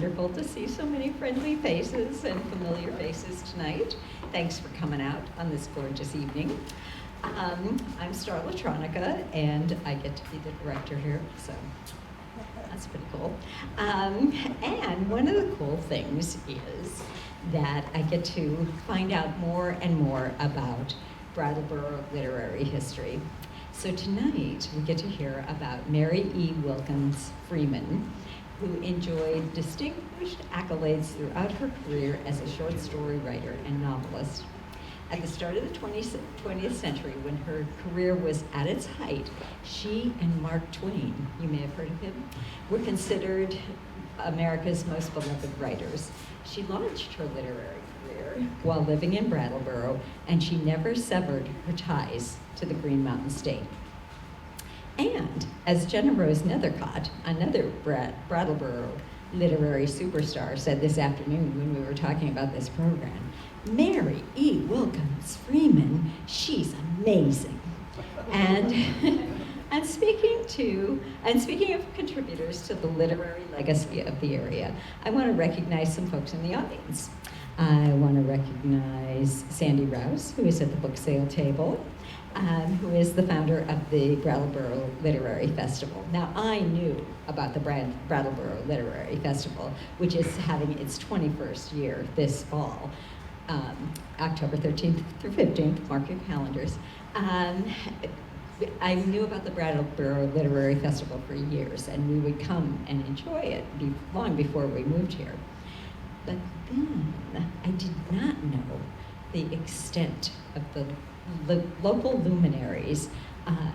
wonderful to see so many friendly faces and familiar faces tonight. Thanks for coming out on this gorgeous evening. I'm Star Latronica, and I get to be the director here, so that's pretty cool. And one of the cool things is that I get to find out more and more about Brattleboro literary history. So tonight, we get to hear about Mary E. Wilkins Freeman, who enjoyed distinguished accolades throughout her career as a short story writer and novelist. At the start of the 20th century, when her career was at its height, she and Mark Twain, you may have heard of him, were considered America's most beloved writers. She launched her literary career while living in Brattleboro, and she never severed her ties to the Green Mountain State. And as Jenna Rose Nethercott, another Brattleboro literary superstar, said this afternoon when we were talking about this program, Mary E. Wilkins Freeman, she's amazing. And speaking of contributors to the literary legacy of the area, I want to recognize some folks in the audience. I want to recognize Sandy Rouse, who is at the book sale table, who is the founder of the Brattleboro Literary Festival. Now, I knew about the Brattleboro Literary Festival, which is having its 21st year this fall, October 13th through 15th, mark your calendars. I knew about the Brattleboro Literary Festival for years, and we would come and enjoy it long before we moved here. But then I did not know the extent of the local luminaries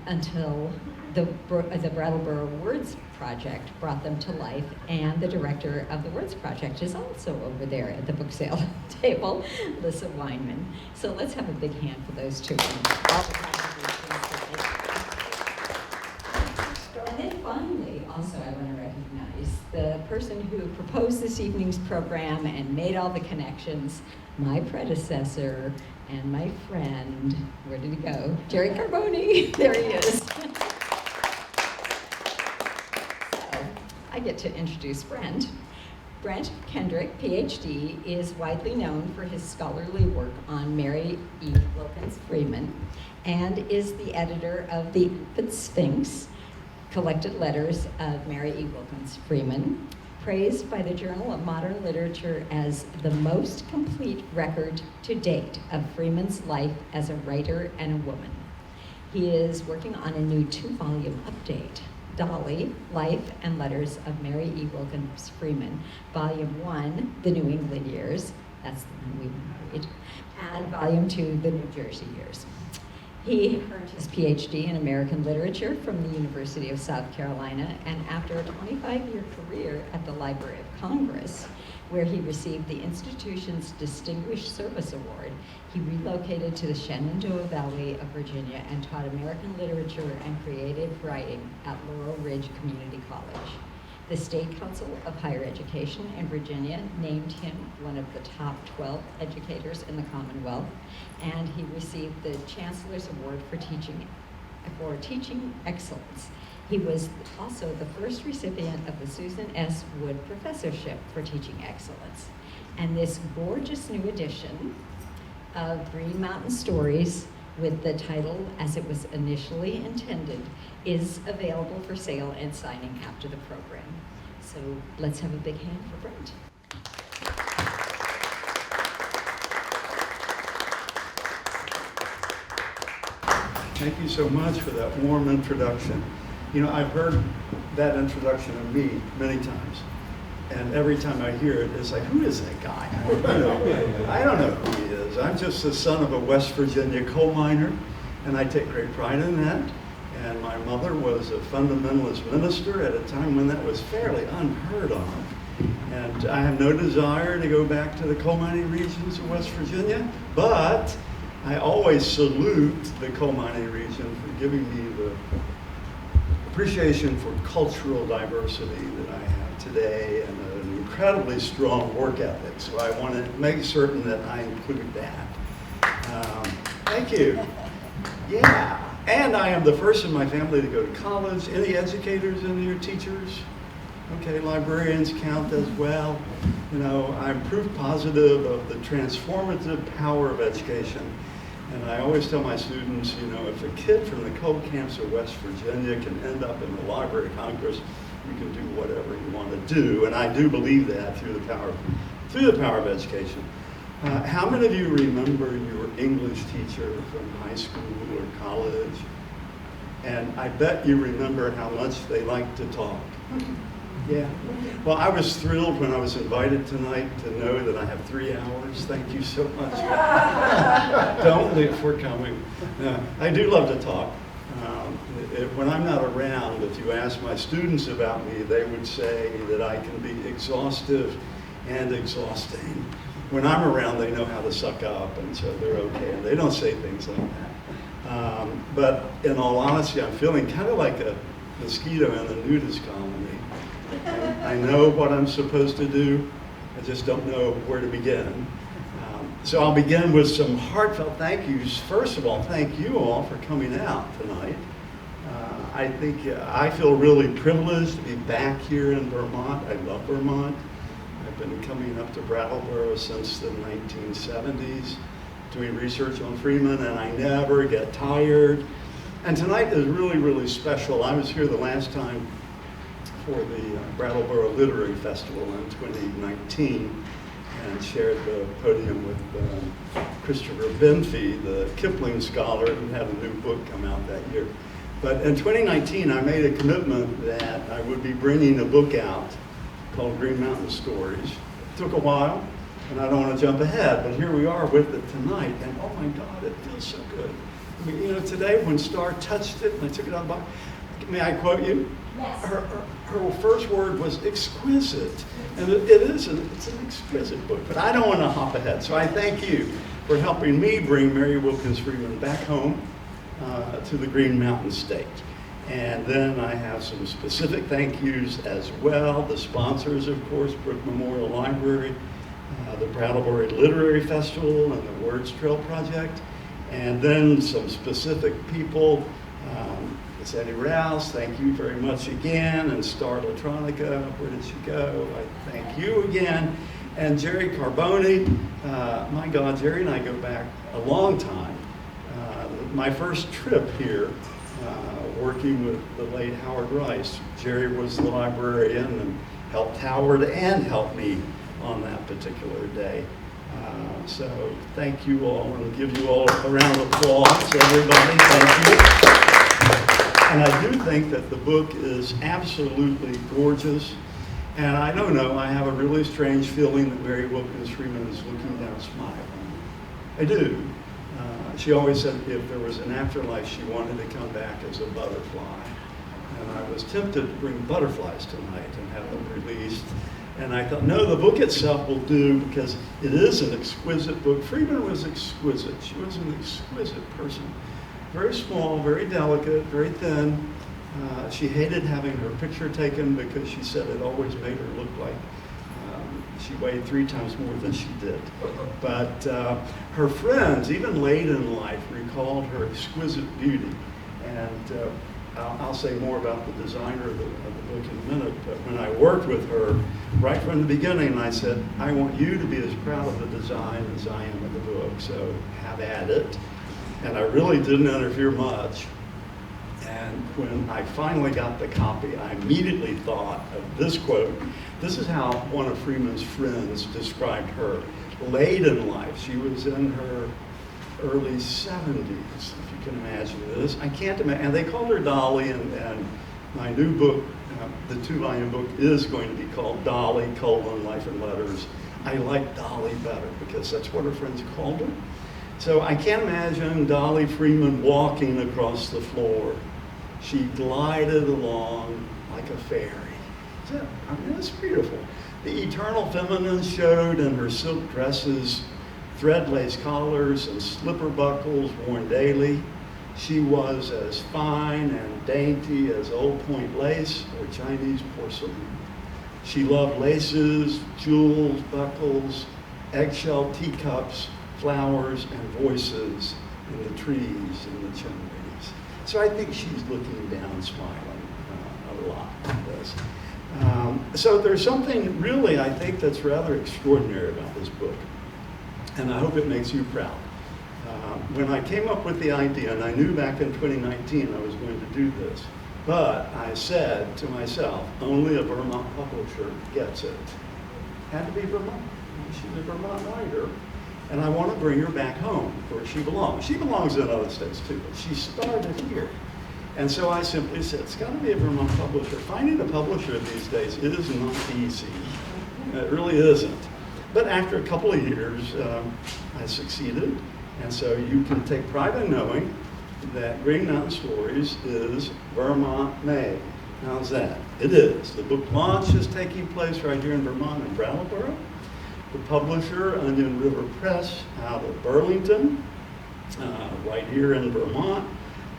until the Brattleboro Words Project brought them to life, and the director of the Words Project is also over there at the book sale table, Lissa Weinman. So let's have a big hand for those two. And then finally, also I want to recognize the person who proposed this evening's program and made all the connections, my predecessor and my friend, where did he go? Jerry Carboni, there he is. So, I get to introduce Brent. Brent Kendrick, PhD, is widely known for his scholarly work on Mary E. Wilkins Freeman, and is the editor of the Infant Sphinx, Collected Letters of Mary E. Wilkins Freeman, praised by the Journal of Modern Literature as the most complete record to date of Freeman's life as a writer and a woman. He is working on a new 2-volume update, Dolly, Life and Letters of Mary E. Wilkins Freeman, Volume 1, The New England Years, that's the one we read, and Volume 2, The New Jersey Years. He earned his PhD in American Literature from the University of South Carolina, and after a 25-year career at the Library of Congress, where he received the institution's Distinguished Service Award, he relocated to the Shenandoah Valley of Virginia and taught American literature and creative writing at Laurel Ridge Community College. The State Council of Higher Education in Virginia named him one of the top 12 educators in the Commonwealth, and he received the Chancellor's Award for Teaching Excellence. He was also the first recipient of the Susan S. Wood Professorship for Teaching Excellence. And this gorgeous new edition of Green Mountain Stories, with the title as it was initially intended, is available for sale and signing after the program. So let's have a big hand for Brent. Thank you so much for that warm introduction. You know, I've heard that introduction of me many times, and every time I hear it, it's like, who is that guy? I don't know who he is. I'm just the son of a West Virginia coal miner, and I take great pride in that. And my mother was a fundamentalist minister at a time when that was fairly unheard of. And I have no desire to go back to the coal mining regions of West Virginia, but I always salute the coal mining region for giving me the appreciation for cultural diversity that I have today and an incredibly strong work ethic. So I want to make certain that I include that. Thank you. Yeah, and I am the first in my family to go to college. Any educators in here, teachers? Okay, librarians count as well. You know, I'm proof positive of the transformative power of education. And I always tell my students, you know, if a kid from the coal camps of West Virginia can end up in the Library of Congress, you can do whatever you want to do. And I do believe that through the power of education. How many of you remember your English teacher from high school or college? And I bet you remember how much they liked to talk. Yeah. Well, I was thrilled when I was invited tonight to know that I have 3 hours. Thank you so much. Don't leave for coming. I do love to talk. When I'm not around, if you ask my students about me, they would say that I can be exhaustive and exhausting. When I'm around, they know how to suck up, and so they're okay, and they don't say things like that. But in all honesty, I'm feeling kind of like a mosquito in the nudist colony. I know what I'm supposed to do, I just don't know where to begin. So I'll begin with some heartfelt thank yous. First of all, thank you all for coming out tonight. I feel really privileged to be back here in Vermont. I love Vermont. I've been coming up to Brattleboro since the 1970s, doing research on Freeman, and I never get tired. And tonight is really, really special. I was here the last time for the Brattleboro Literary Festival in 2019 and shared the podium with Christopher Benfey, the Kipling scholar who had a new book come out that year. But in 2019, I made a commitment that I would be bringing a book out called Green Mountain Stories. It took a while, and I don't want to jump ahead, but here we are with it tonight, and oh my God, it feels so good. I mean, you know, today when Star touched it, and I took it out of the box, may I quote you? Yes. Her first word was exquisite, and it's an exquisite book, but I don't want to hop ahead, so I thank you for helping me bring Mary Wilkins Freeman back home to the Green Mountain State. And then I have some specific thank yous as well. The sponsors, of course, Brook Memorial Library, the Brattleboro Literary Festival, and the Words Trail Project. And then some specific people. It's Eddie Rouse, thank you very much again. And Star Electronica, where did she go? I thank you again. And Jerry Carboni, my God, Jerry and I go back a long time. My first trip here, working with the late Howard Rice, Jerry was the librarian and helped Howard and helped me on that particular day. So thank you all, and give you all a round of applause, everybody, thank you. And I do think that the book is absolutely gorgeous. And I don't know, I have a really strange feeling that Mary Wilkins Freeman is looking down smiling. I do. She always said if there was an afterlife, she wanted to come back as a butterfly. And I was tempted to bring butterflies tonight and have them released. And I thought, no, the book itself will do because it is an exquisite book. Freeman was exquisite. She was an exquisite person. Very small, very delicate, very thin. She hated having her picture taken because she said it always made her look like she weighed 3 times more than she did. But her friends, even late in life, recalled her exquisite beauty. And I'll say more about the designer of the book in a minute, but when I worked with her, right from the beginning, I said, I want you to be as proud of the design as I am of the book, so have at it. And I really didn't interfere much. And when I finally got the copy, I immediately thought of this quote. This is how one of Freeman's friends described her. Late in life, she was in her early 70s, if you can imagine this. I can't imagine, and they called her Dolly, and my new book, the 2-volume book, is going to be called Dolly, Life and Letters. I like Dolly better because that's what her friends called her. So I can't imagine Dolly Freeman walking across the floor. She glided along like a fairy. I mean, that's beautiful. The eternal feminine showed in her silk dresses, thread-lace collars, and slipper buckles worn daily. She was as fine and dainty as old point lace or Chinese porcelain. She loved laces, jewels, buckles, eggshell teacups, flowers, and voices in the trees and the chimneys. So I think she's looking down, smiling a lot at this. So there's something really, I think, that's rather extraordinary about this book, and I hope it makes you proud. When I came up with the idea, and I knew back in 2019 I was going to do this, but I said to myself, only a Vermont publisher gets it. Had to be Vermont. She's a Vermont writer, and I want to bring her back home where she belongs. She belongs in other states too, but she started here. And so I simply said, it's got to be a Vermont publisher. Finding a publisher these days is not easy. It really isn't. But after a couple of years, I succeeded. And so you can take pride in knowing that Green Mountain Stories is Vermont made. How's that? It is. The book launch is taking place right here in Vermont in Brattleboro. The publisher, Onion River Press, out of Burlington, right here in Vermont.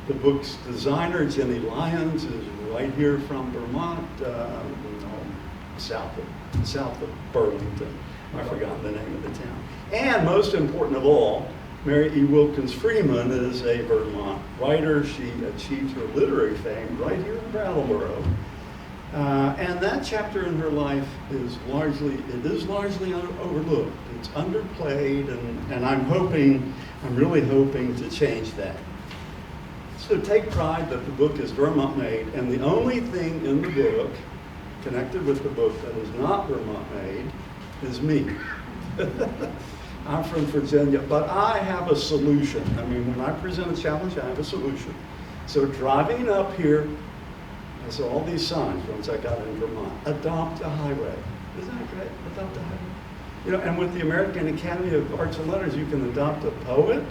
The book's designer, Jenny Lyons, is right here from Vermont, south of Burlington. I've forgotten the name of the town. And most important of all, Mary E. Wilkins Freeman is a Vermont writer. She achieved her literary fame right here in Brattleboro. And that chapter in her life is largely overlooked. It's underplayed, and I'm really hoping to change that. So take pride that the book is Vermont made, and the only thing in the book connected with the book that is not Vermont made is me. I'm from Virginia, but I have a solution. I mean, when I present a challenge, I have a solution. So driving up here, I saw all these signs once I got in Vermont. Adopt a highway. Isn't that great? Adopt a highway. You know, and with the American Academy of Arts and Letters, you can adopt a poet,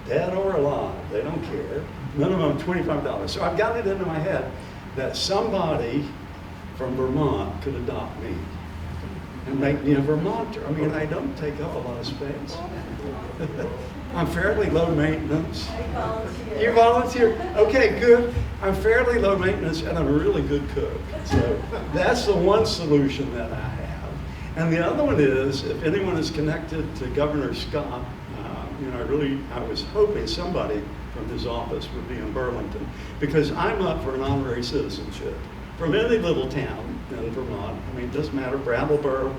dead or alive. They don't care. Minimum $25. So I've got it into my head that somebody from Vermont could adopt me and make me a Vermonter. I mean, I don't take up a lot of space. I'm fairly low maintenance. I volunteer. You volunteer? Okay, good. I'm fairly low maintenance, and I'm a really good cook. So that's the one solution that I have. And the other one is, if anyone is connected to Governor Scott, I was hoping somebody from his office would be in Burlington, because I'm up for an honorary citizenship from any little town in Vermont. I mean, it doesn't matter. Brattleboro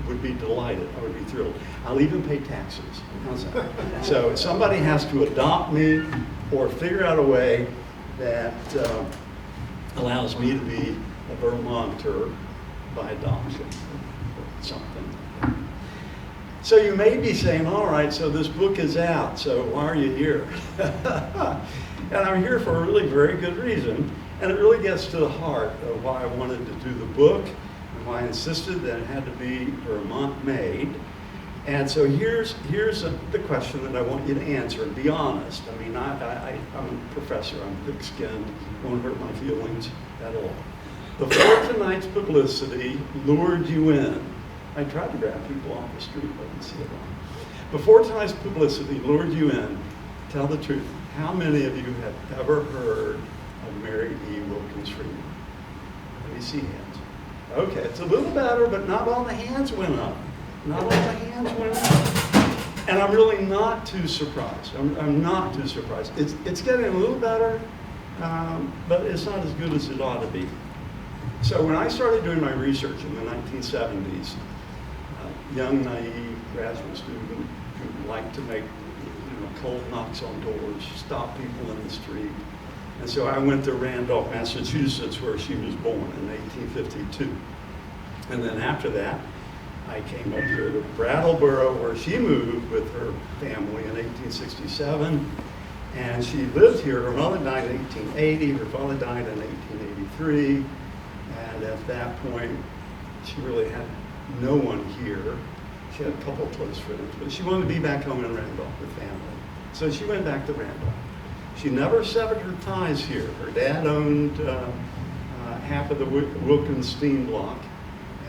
would be delighted. I would be thrilled. I'll even pay taxes. How's that? So somebody has to adopt me or figure out a way that allows me to be a Vermonter by adoption or something. So you may be saying, all right, so this book is out, so why are you here? And I'm here for a really very good reason. And it really gets to the heart of why I wanted to do the book and why I insisted that it had to be Vermont made. And so here's the question that I want you to answer, and be honest. I mean, I'm a professor, I'm thick-skinned, won't hurt my feelings at all. Before tonight's publicity lured you in, I tried to grab people off the street, but I didn't see it wrong. Before tonight's publicity lured you in, tell the truth. How many of you have ever heard of Mary E. Wilkins Freeman? Let me see hands. Okay, it's a little better, but not all the hands went up. Not all the hands went up. And I'm really not too surprised. I'm not too surprised. It's getting a little better, but it's not as good as it ought to be. So when I started doing my research in the 1970s, young, naive graduate student who liked to make cold knocks on doors, stop people in the street. And so I went to Randolph, Massachusetts, where she was born in 1852. And then after that, I came up here to Brattleboro, where she moved with her family in 1867. And she lived here. Her mother died in 1880. Her father died in 1883. And at that point, she really had no one here. She had a couple of close friends, but she wanted to be back home in Randolph with family. So she went back to Randolph. She never severed her ties here. Her dad owned half of the Wilkins steam block,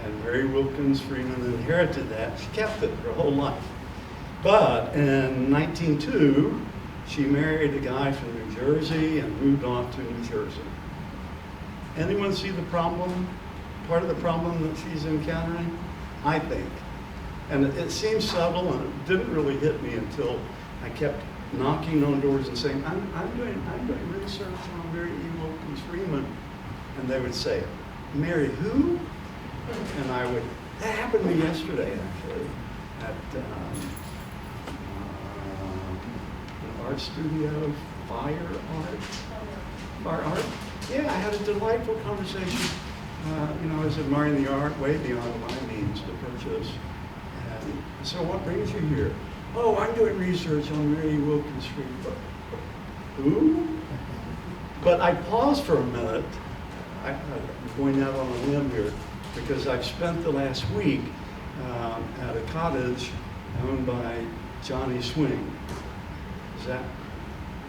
and Mary Wilkins Freeman inherited that. She kept it her whole life. But in 1902, she married a guy from New Jersey and moved off to New Jersey. Anyone see the problem? Part of the problem that she's encountering? I think. And it seems subtle, and it didn't really hit me until I kept knocking on doors and saying, I'm doing research on Mary E. Wilkins Freeman. And they would say, Mary who? And that happened to me yesterday, actually, at an art studio, Fire Art. Yeah, I had a delightful conversation. I was admiring the art way beyond my means to purchase. And so what brings you here? Oh, I'm doing research on Mary Wilkins Freeman. Who? But I paused for a minute. I'm going out on a limb here because I've spent the last week at a cottage owned by Johnny Swing. Does that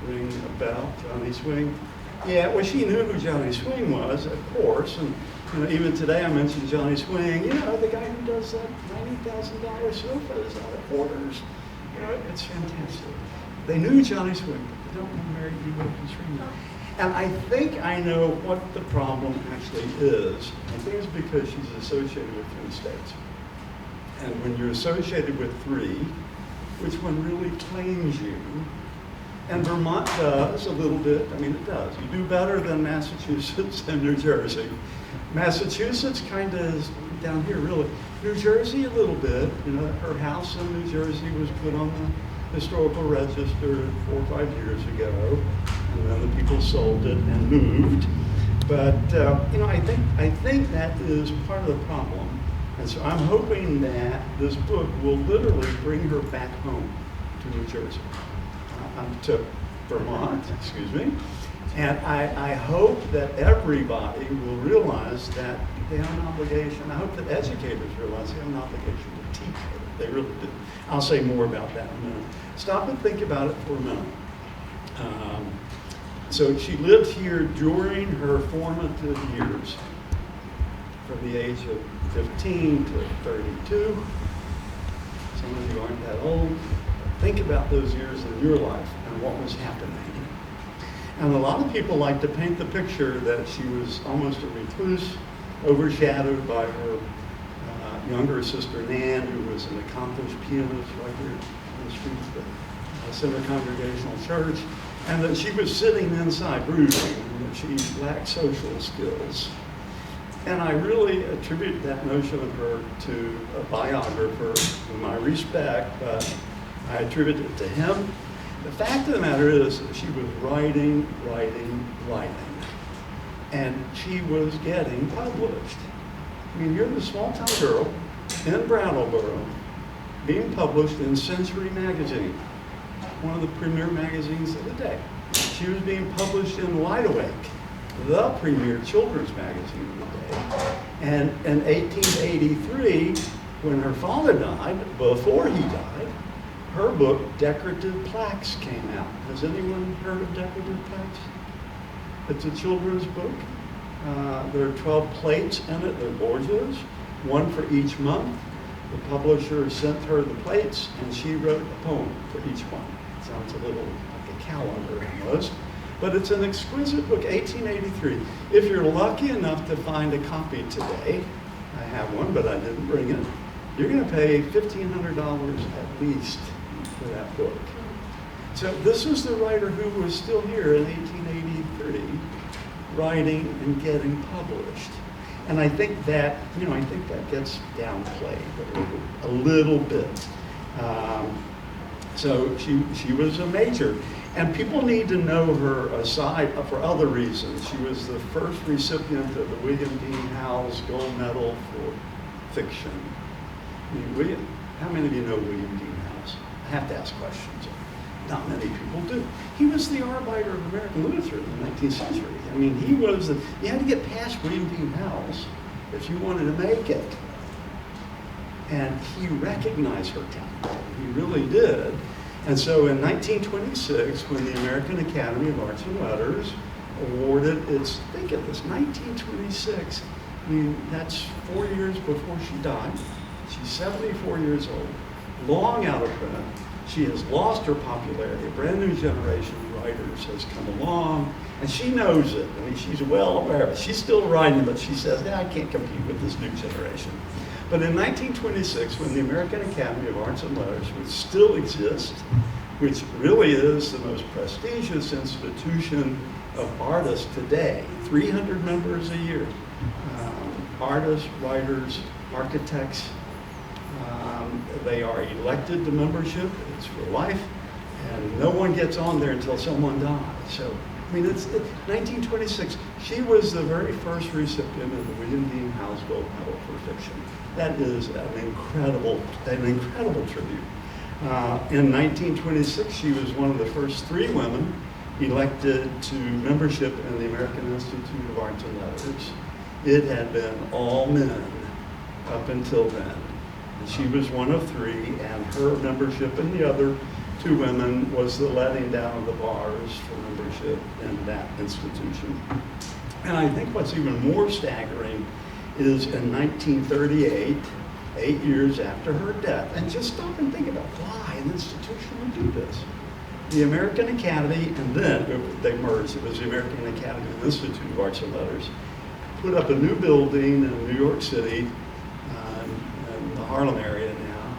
ring a bell, Johnny Swing? Yeah, well, she knew who Johnny Swing was, of course, and even today I mentioned Johnny Swing, the guy who does that $90,000 sofas out of Hoarders. It's fantastic. They knew Johnny Swing, but they don't know Mary E. Wilkins Freeman. And I think I know what the problem actually is. I think it's because she's associated with 3 states. And when you're associated with 3, which one really claims you? And Vermont does a little bit. I mean, it does. You do better than Massachusetts and New Jersey. Massachusetts kind of is down here, really. New Jersey, a little bit. Her house in New Jersey was put on the historical register 4 or 5 years ago, and then the people sold it and moved. But I think that is part of the problem. And so I'm hoping that this book will literally bring her back home to New Jersey. To Vermont, excuse me. And I hope that everybody will realize that they have an obligation. I hope that educators realize they have an obligation to teach her. They really do. I'll say more about that in a minute. Stop and think about it for a minute. So she lived here during her formative years, from the age of 15 to 32. Some of you aren't that old. Think about those years in your life and what was happening. And a lot of people like to paint the picture that she was almost a recluse, overshadowed by her younger sister Nan, who was an accomplished pianist right here on the street of the Center Congregational Church, and that she was sitting inside brooding, and that she lacked social skills. And I really attribute that notion of her to a biographer whom I respect, but I attribute it to him. The fact of the matter is that she was writing, and she was getting published. I mean, you're the small-town girl in Brattleboro being published in Century magazine, one of the premier magazines of the day. She was being published in Wide Awake, the premier children's magazine of the day. And in 1883, when her father died, before he died, her book, Decorative Plaques, came out. Has anyone heard of Decorative Plaques? It's a children's book. There are 12 plates in it. They're gorgeous, one for each month. The publisher sent her the plates, and she wrote a poem for each one. It sounds a little like a calendar almost. But it's an exquisite book, 1883. If you're lucky enough to find a copy today, I have one, but I didn't bring it, you're going to pay $1,500 at least for that book. So this was the writer who was still here in 1883, writing and getting published. And I think that, gets downplayed a little bit. So she was a major. And people need to know her aside for other reasons. She was the first recipient of the William Dean Howells Gold Medal for Fiction. I mean, how many of you know William Dean Howells? I have to ask questions. Not many people do. He was the arbiter of American literature in the 19th century. I mean, you had to get past William Dean Howells if you wanted to make it. And he recognized her talent. He really did. And so in 1926, when the American Academy of Arts and Letters awarded its, think of this, 1926, I mean, that's 4 years before she died. She's 74 years old, long out of print. She has lost her popularity. A brand new generation of writers has come along, and she knows it. I mean, she's well aware of it. She's still writing, but she says, I can't compete with this new generation. But in 1926, when the American Academy of Arts and Letters, which still exists, which really is the most prestigious institution of artists today, 300 members a year, artists, writers, architects. They are elected to membership. It's for life. And no one gets on there until someone dies. So, I mean, it's 1926. She was the very first recipient of the William Dean Howells Gold Medal for fiction. That is an incredible tribute. In 1926, she was one of the first 3 women elected to membership in the American Institute of Arts and Letters. It had been all men up until then. And she was one of 3, and her membership in the other 2 women was the letting down of the bars for membership in that institution. And I think what's even more staggering is in 1938, 8 years after her death, and just stop and think about why an institution would do this. The American Academy, and then they merged, it was the American Academy and Institute of Arts and Letters, put up a new building in New York City, in the Harlem area now,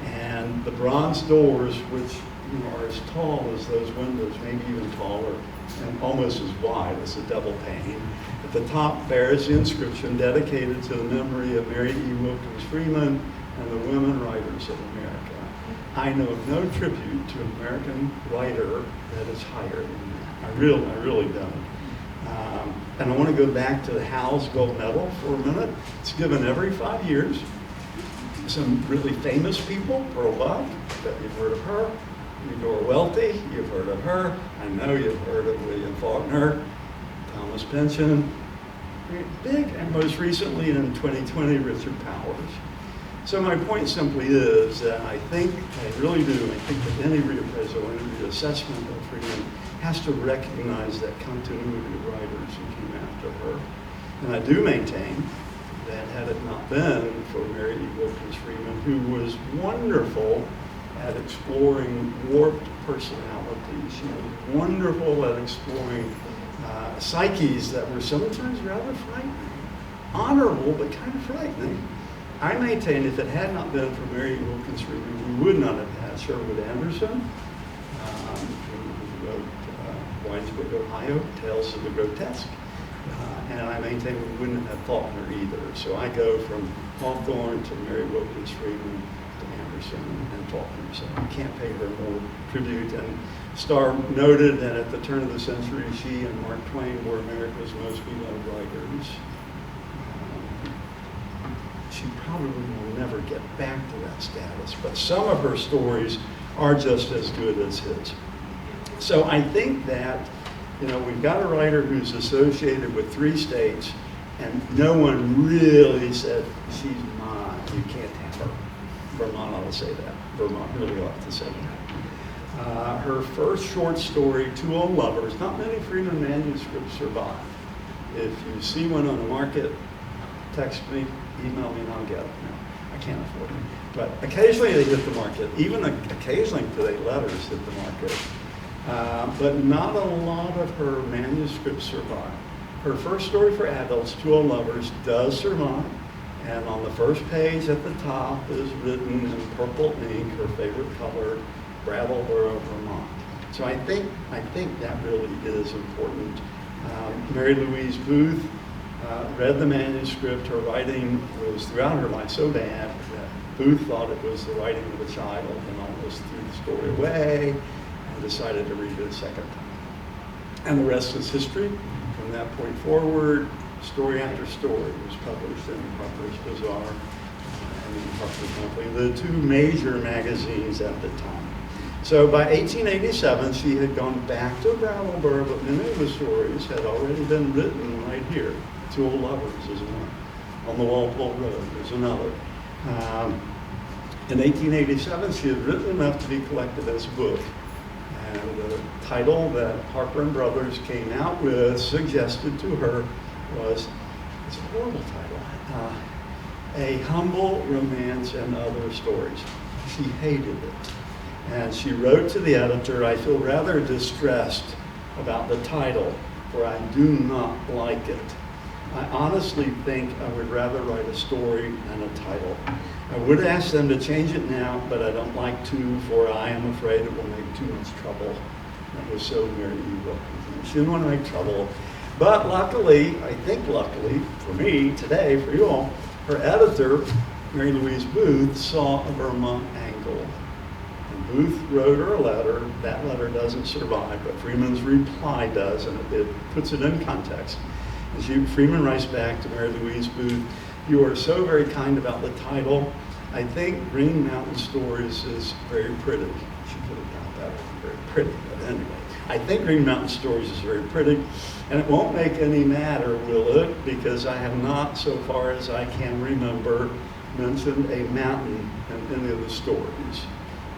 and the bronze doors, which are as tall as those windows, maybe even taller, and almost as wide as a double pane. At the top bears the inscription dedicated to the memory of Mary E. Wilkins Freeman and the women writers of America. I know of no tribute to an American writer that is higher than that. I really don't. And I want to go back to the Howells Gold Medal for a minute. It's given every 5 years. Some really famous people, Pearl Buck, that you've heard of her. Eudora Welty, you've heard of her. I know you've heard of William Faulkner, Thomas Pynchon, big, and most recently in 2020, Richard Powers. So my point simply is that I really do, I think that any reappraisal, any reassessment of Freeman has to recognize that continuity of writers who came after her. And I do maintain that had it not been for Mary E. Wilkins Freeman, who was wonderful at exploring warped personalities. She was wonderful at exploring psyches that were sometimes rather frightening. Honorable, but kind of frightening. I maintain if it had not been for Mary Wilkins Freeman, we would not have had Sherwood Anderson, who wrote Winesburg, Ohio, Tales of the Grotesque. And I maintain we wouldn't have Faulkner either. So I go from Hawthorne to Mary Wilkins Freeman to Anderson and Faulkner. So I can't pay her more tribute. And Starr noted that at the turn of the century, she and Mark Twain were America's most beloved writers. She probably will never get back to that status, but some of her stories are just as good as his. So I think that, we've got a writer who's associated with 3 states, and no one really said, she's mine, you can't have her. Vermont ought to say that. Vermont really ought to say that. Her first short story, Two Old Lovers, not many Freeman manuscripts survive. If you see one on the market, text me, email me, and I'll get it. No, I can't afford it. But occasionally they hit the market. Even occasionally today, letters hit the market. But not a lot of her manuscripts survive. Her first story for adults, Two Old Lovers, does survive. And on the first page at the top is written in purple ink, her favorite color, Brattleboro, Vermont. So I think that really is important. Mary Louise Booth read the manuscript. Her writing was throughout her life so bad that Booth thought it was the writing of a child and almost threw the story away and decided to read it a second time. And the rest is history. From that point forward, story after story was published in Harper's Bazaar and in Harper's Monthly, the 2 major magazines at the time. So by 1887, she had gone back to Brattleboro, but many of the stories had already been written right here. Two Old Lovers is one. On the Walpole Road is another. In 1887, she had written enough to be collected as a book. And the title that Harper and Brothers came out with, suggested to her, was, it's a horrible title, A Humble Romance and Other Stories. She hated it. And she wrote to the editor, I feel rather distressed about the title, for I do not like it. I honestly think I would rather write a story than a title. I would ask them to change it now, but I don't like to, for I am afraid it will make too much trouble. That was so Mary E. Wilkins. She didn't want to make trouble. But luckily, I think luckily for me today, for you all, her editor, Mary Louise Booth, saw a Vermont angle. And Booth wrote her a letter. That letter doesn't survive, but Freeman's reply does, and it puts it in context. And Freeman writes back to Mary Louise Booth, "You are so very kind about the title. I think Green Mountain Stories is very pretty." She could have done better than very pretty, but anyway. I think Green Mountain Stories is very pretty, and it won't make any matter, will it? Because I have not, so far as I can remember, mentioned a mountain in any of the stories.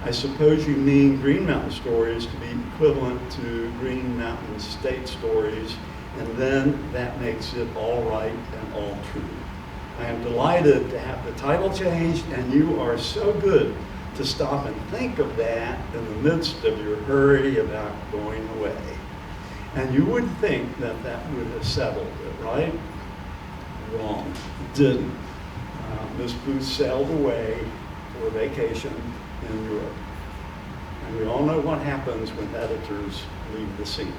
I suppose you mean Green Mountain Stories to be equivalent to Green Mountain State Stories, and then that makes it all right and all true. I am delighted to have the title changed, and you are so good to stop and think of that in the midst of your hurry about going away. And you would think that that would have settled it, right? Wrong. It didn't. Miss Booth sailed away for vacation in Europe. And we all know what happens when editors leave the scene.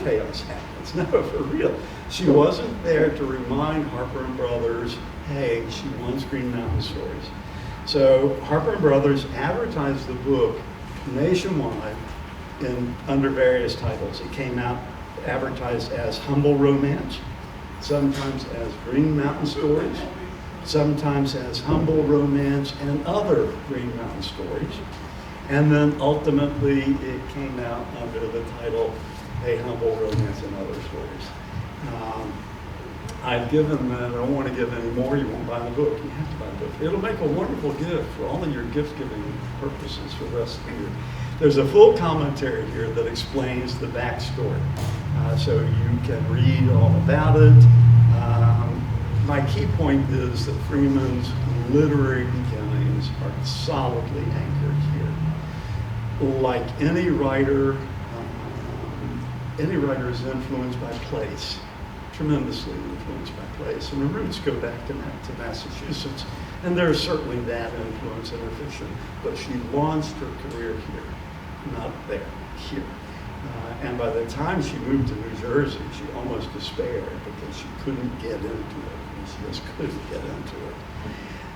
Chaos happens. No, for real. She wasn't there to remind Harper and Brothers, hey, she wants Green Mountain Stories. So Harper and Brothers advertised the book nationwide under various titles. It came out advertised as Humble Romance, sometimes as Green Mountain Stories, sometimes as Humble Romance and Other Green Mountain Stories. And then ultimately it came out under the title A Humble Romance and Other Stories. I've given them, I don't want to give any more, you won't buy the book, you have to buy the book. It'll make a wonderful gift for all of your gift-giving purposes for the rest of the year. There's a full commentary here that explains the backstory, so you can read all about it. My key point is that Freeman's literary beginnings are solidly anchored here. Like any writer is influenced by place, tremendously influenced by place. And the roots go back to Massachusetts, and there's certainly that influence in her fiction. But she launched her career here, not there, here. And by the time she moved to New Jersey, she almost despaired because she couldn't get into it. She just couldn't get into it.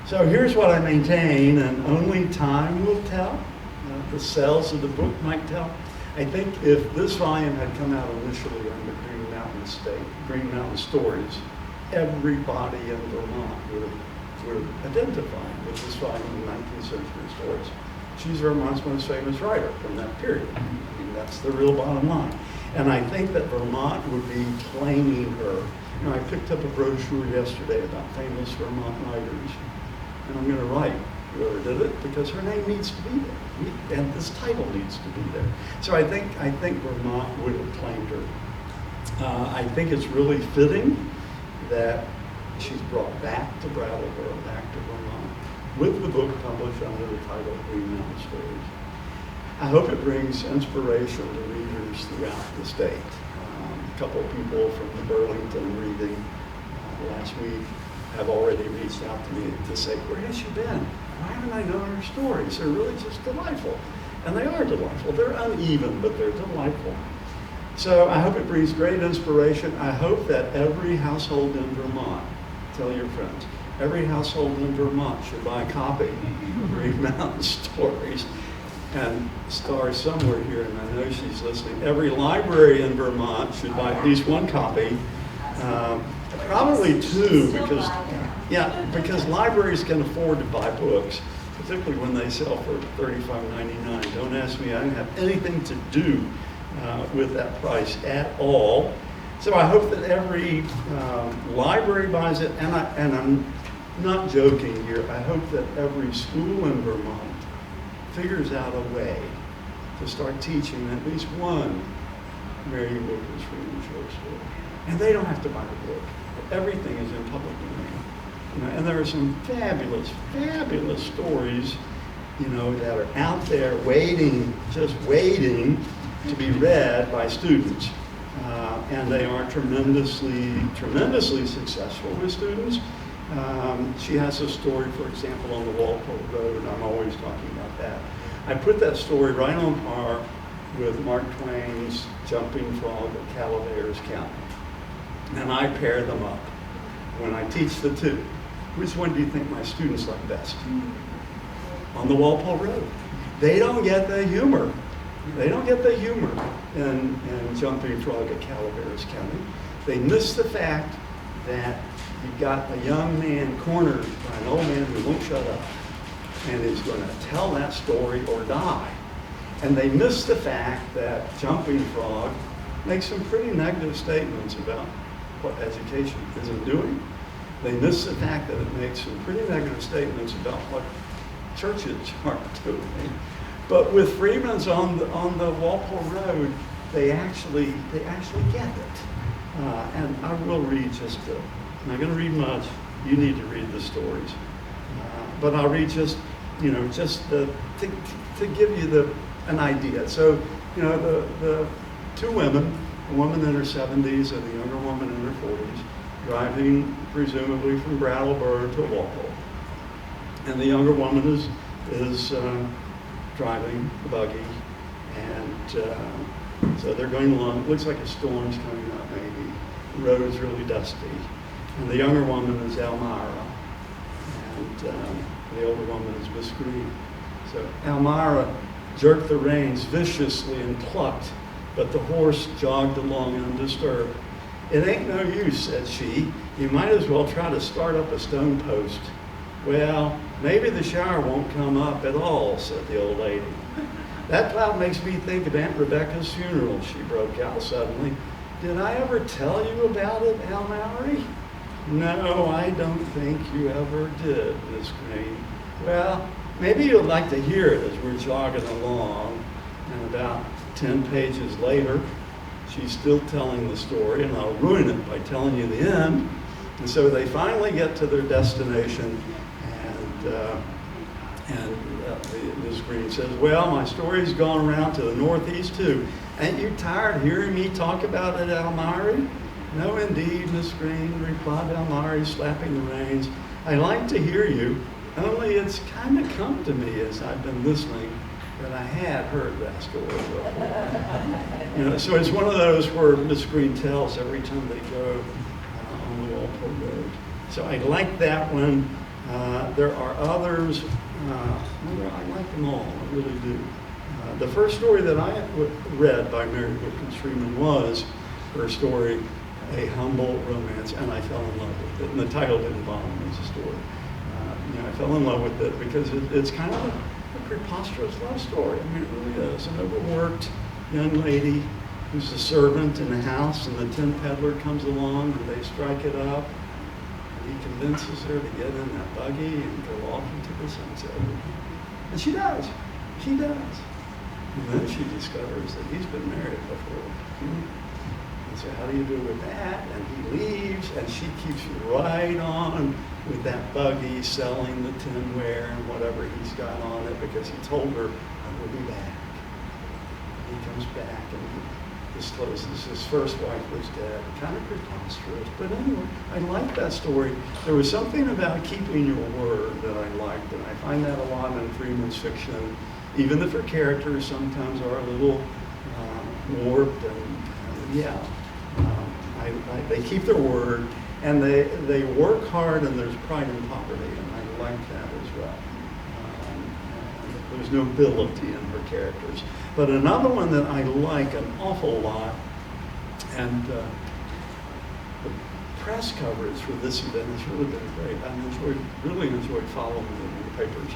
So here's what I maintain, and only time will tell. The sales of the book might tell. I think if this volume had come out initially under Green Mountain Stories, everybody in Vermont would have identified with this volume of 19th century stories. She's Vermont's most famous writer from that period. I mean, that's the real bottom line. And I think that Vermont would be claiming her. You know, I picked up a brochure yesterday about famous Vermont writers, and I'm going to write whoever did it because her name needs to be there, and this title needs to be there. So I think Vermont would have claimed her. I think it's really fitting that she's brought back to Brattleboro, back to Vermont, with the book published under the title Green Mountain Stories. I hope it brings inspiration to readers throughout the state. A couple of people from the Burlington reading last week have already reached out to me to say, where has she been? Why haven't I known her stories? They're really just delightful. And they are delightful. They're uneven, but they're delightful. So I hope it brings great inspiration. I hope that every household in Vermont, tell your friends, every household in Vermont should buy a copy of Green Mountain Stories. And Star's somewhere here, and I know she's listening. Every library in Vermont should buy at least one copy. Probably two, because libraries can afford to buy books, particularly when they sell for $35.99. Don't ask me, I didn't have anything to do with that price at all. So I hope that every library buys it, and I'm not joking here. I hope that every school in Vermont figures out a way to start teaching at least one Mary Wilkins Freeman short story. And they don't have to buy the book. Everything is in public domain. You know, and there are some fabulous, fabulous stories, you know, that are out there waiting, just waiting to be read by students. And they are tremendously, tremendously successful with students. She has a story, for example, on the Walpole Road. I'm always talking about that. I put that story right on par with Mark Twain's Jumping Frog at Calaveras County. and I pair them up. When I teach the two, which one do you think my students like best? On the Walpole Road. They don't get the humor. They don't get the humor in Jumping Frog at Calaveras County. They miss the fact that you've got a young man cornered by an old man who won't shut up and is going to tell that story or die. And they miss the fact that Jumping Frog makes some pretty negative statements about what education isn't doing. They miss the fact that it makes some pretty negative statements about what churches aren't doing. But with Freeman's on the Walpole Road, they actually get it. And I will read I'm not going to read much. You need to read the stories. But I'll read just to give you an idea. So, the two women, a woman in her 70s and a younger woman in her 40s, driving presumably from Brattleboro to Walpole. And the younger woman is driving the buggy, and so they're going along. It looks like a storm's coming up maybe. The road is really dusty. And the younger woman is Elmira, and the older woman is Miss Green. So Elmira jerked the reins viciously and clucked, but the horse jogged along undisturbed. "It ain't no use," said she. "You might as well try to start up a stone post." "Well, maybe the shower won't come up at all," said the old lady. "That cloud makes me think of Aunt Rebecca's funeral," she broke out suddenly. "Did I ever tell you about it, Elmira?" "No, I don't think you ever did, Miss Green." "Well, maybe you'd like to hear it as we're jogging along." And about 10 pages later, she's still telling the story, and I'll ruin it by telling you the end. And so they finally get to their destination, and Ms. Green says, "Well, my story's gone around to the Northeast too. Ain't you tired of hearing me talk about it, Elmira?" "No, indeed, Miss Green," replied Elmira, slapping the reins. "I like to hear you, only it's kind of come to me as I've been listening that I had heard that story before." So it's one of those where Miss Green tells every time they go on the Walpole Road. So I like that one. There are others. I like them all. I really do. The first story that I read by Mary Wilkins Freeman was her story, A Humble Romance, and I fell in love with it. And the title didn't bother me as a story. I fell in love with it because it's kind of a preposterous love story. I mean, it really is. An overworked young lady who's a servant in a house, and the tin peddler comes along, and they strike it up. And he convinces her to get in that buggy and go off into the sunset. And she does. She does. And then she discovers that he's been married before. And so how do you do with that? And he leaves, and she keeps right on with that buggy, selling the tinware and whatever he's got on it, because he told her, "I will be back." He comes back and he discloses his first wife was dead. Kind of preposterous. But anyway, I like that story. There was something about keeping your word that I liked, and I find that a lot in Freeman's fiction, even if her characters sometimes are a little warped they keep their word, and they work hard, and there's pride in poverty, and I like that as well. There's nobility in her characters. But another one that I like an awful lot, and the press coverage for this event has really been great. I really enjoyed following it in the papers.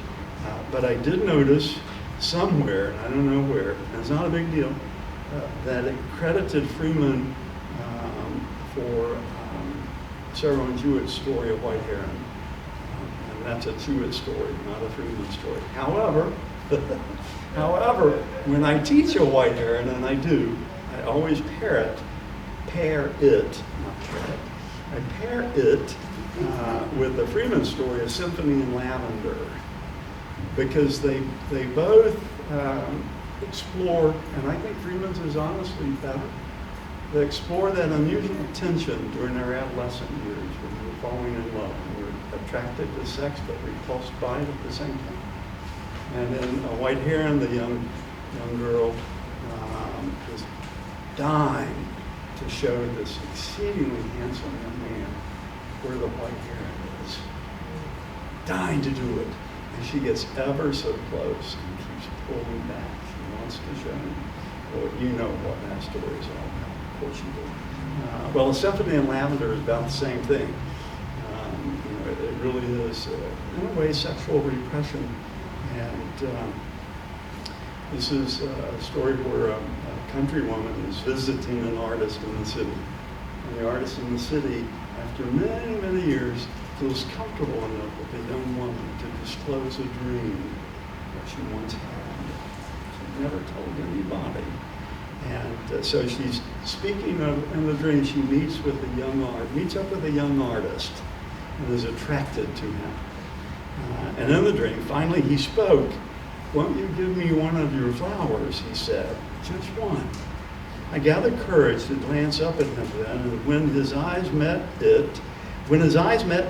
But I did notice somewhere, and I don't know where, and it's not a big deal, that it credited Freeman for Sarah and Jewett's story of White Heron. And that's a Jewett story, not a Freeman story. However, when I teach a White Heron, and I do, I always pair it, not pair it, I pair it with the Freeman story, A Symphony in Lavender, because they both explore, and I think Freeman's is honestly better. They explore that unusual tension during their adolescent years when we're falling in love and we're attracted to sex but repulsed by it at the same time. And in A White Heron, the young girl is dying to show this exceedingly handsome young man where the white hair is. Dying to do it. And she gets ever so close and keeps pulling back. She wants to show him. Well, you know what that story is all about. Of course you do. Well, A Symphony in Lavender is about the same thing. It really is, in a way, sexual repression. And this is a story where a country woman is visiting an artist in the city. And the artist in the city, after many, many years, feels comfortable enough with a young woman to disclose a dream that she once had. She never told anybody. And so she's speaking of, in the dream, she meets up with a young artist and is attracted to him. And in the dream, finally he spoke. "Won't you give me one of your flowers?" he said. "Just one." I gathered courage to glance up at him then, and when his eyes met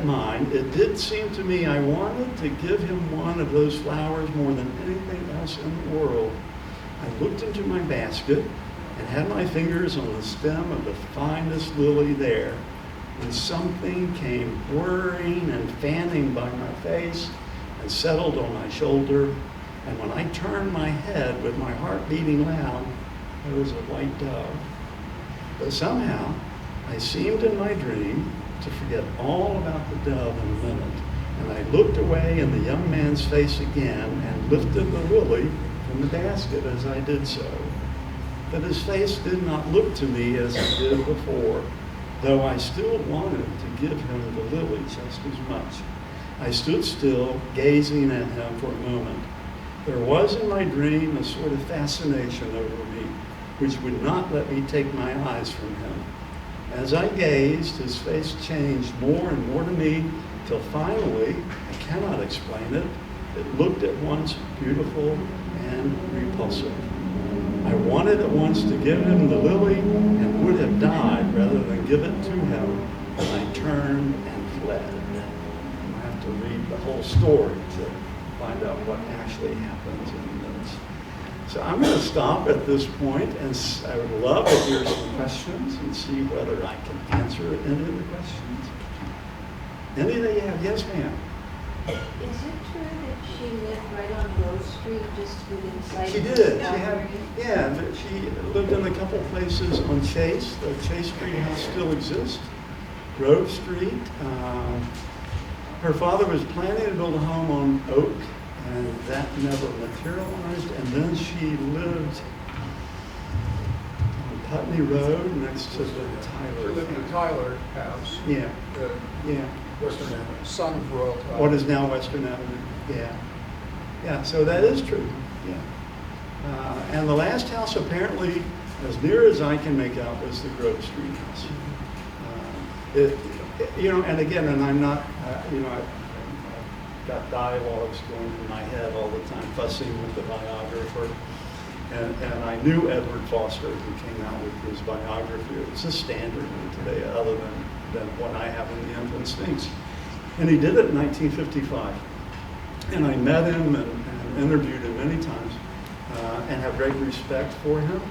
mine, it did seem to me I wanted to give him one of those flowers more than anything else in the world. I looked into my basket and had my fingers on the stem of the finest lily there, when something came whirring and fanning by my face and settled on my shoulder, and when I turned my head with my heart beating loud, there was a white dove. But somehow, I seemed in my dream to forget all about the dove in a minute, and I looked away in the young man's face again and lifted the lily from the basket as I did so. But his face did not look to me as it did before, though I still wanted to give him the lily just as much. I stood still, gazing at him for a moment. There was in my dream a sort of fascination over me, which would not let me take my eyes from him. As I gazed, his face changed more and more to me, till finally, I cannot explain it, it looked at once beautiful and repulsive. I wanted at once to give him the lily and would have died rather than give it to him, and I turned and fled. I have to read the whole story to find out what actually happens in this. So I'm going to stop at this point, and I would love to hear some questions and see whether I can answer any of the questions. Any that you have? Yes, ma'am. Is it true that she lived right on Grove Street, just within sight? She did. She lived in a couple places on Chase. The Chase Street house still exists. Grove Street. Her father was planning to build a home on Oak, and that never materialized. And then she lived on Putney Road next to the Tyler. She lived in the Tyler house. Yeah. Yeah. Western Avenue, son of Royal Tyler. What is now Western Avenue. Yeah. Yeah, so that is true. Yeah. And the last house, apparently, as near as I can make out, was the Grove Street house. And again, and I'm not, I've got dialogues going in my head all the time, fussing with the biographer. And I knew Edward Foster, who came out with his biography. It's a standard today, other than what I have in the Infant Sphinx. And he did it in 1955. And I met him and interviewed him many times and have great respect for him.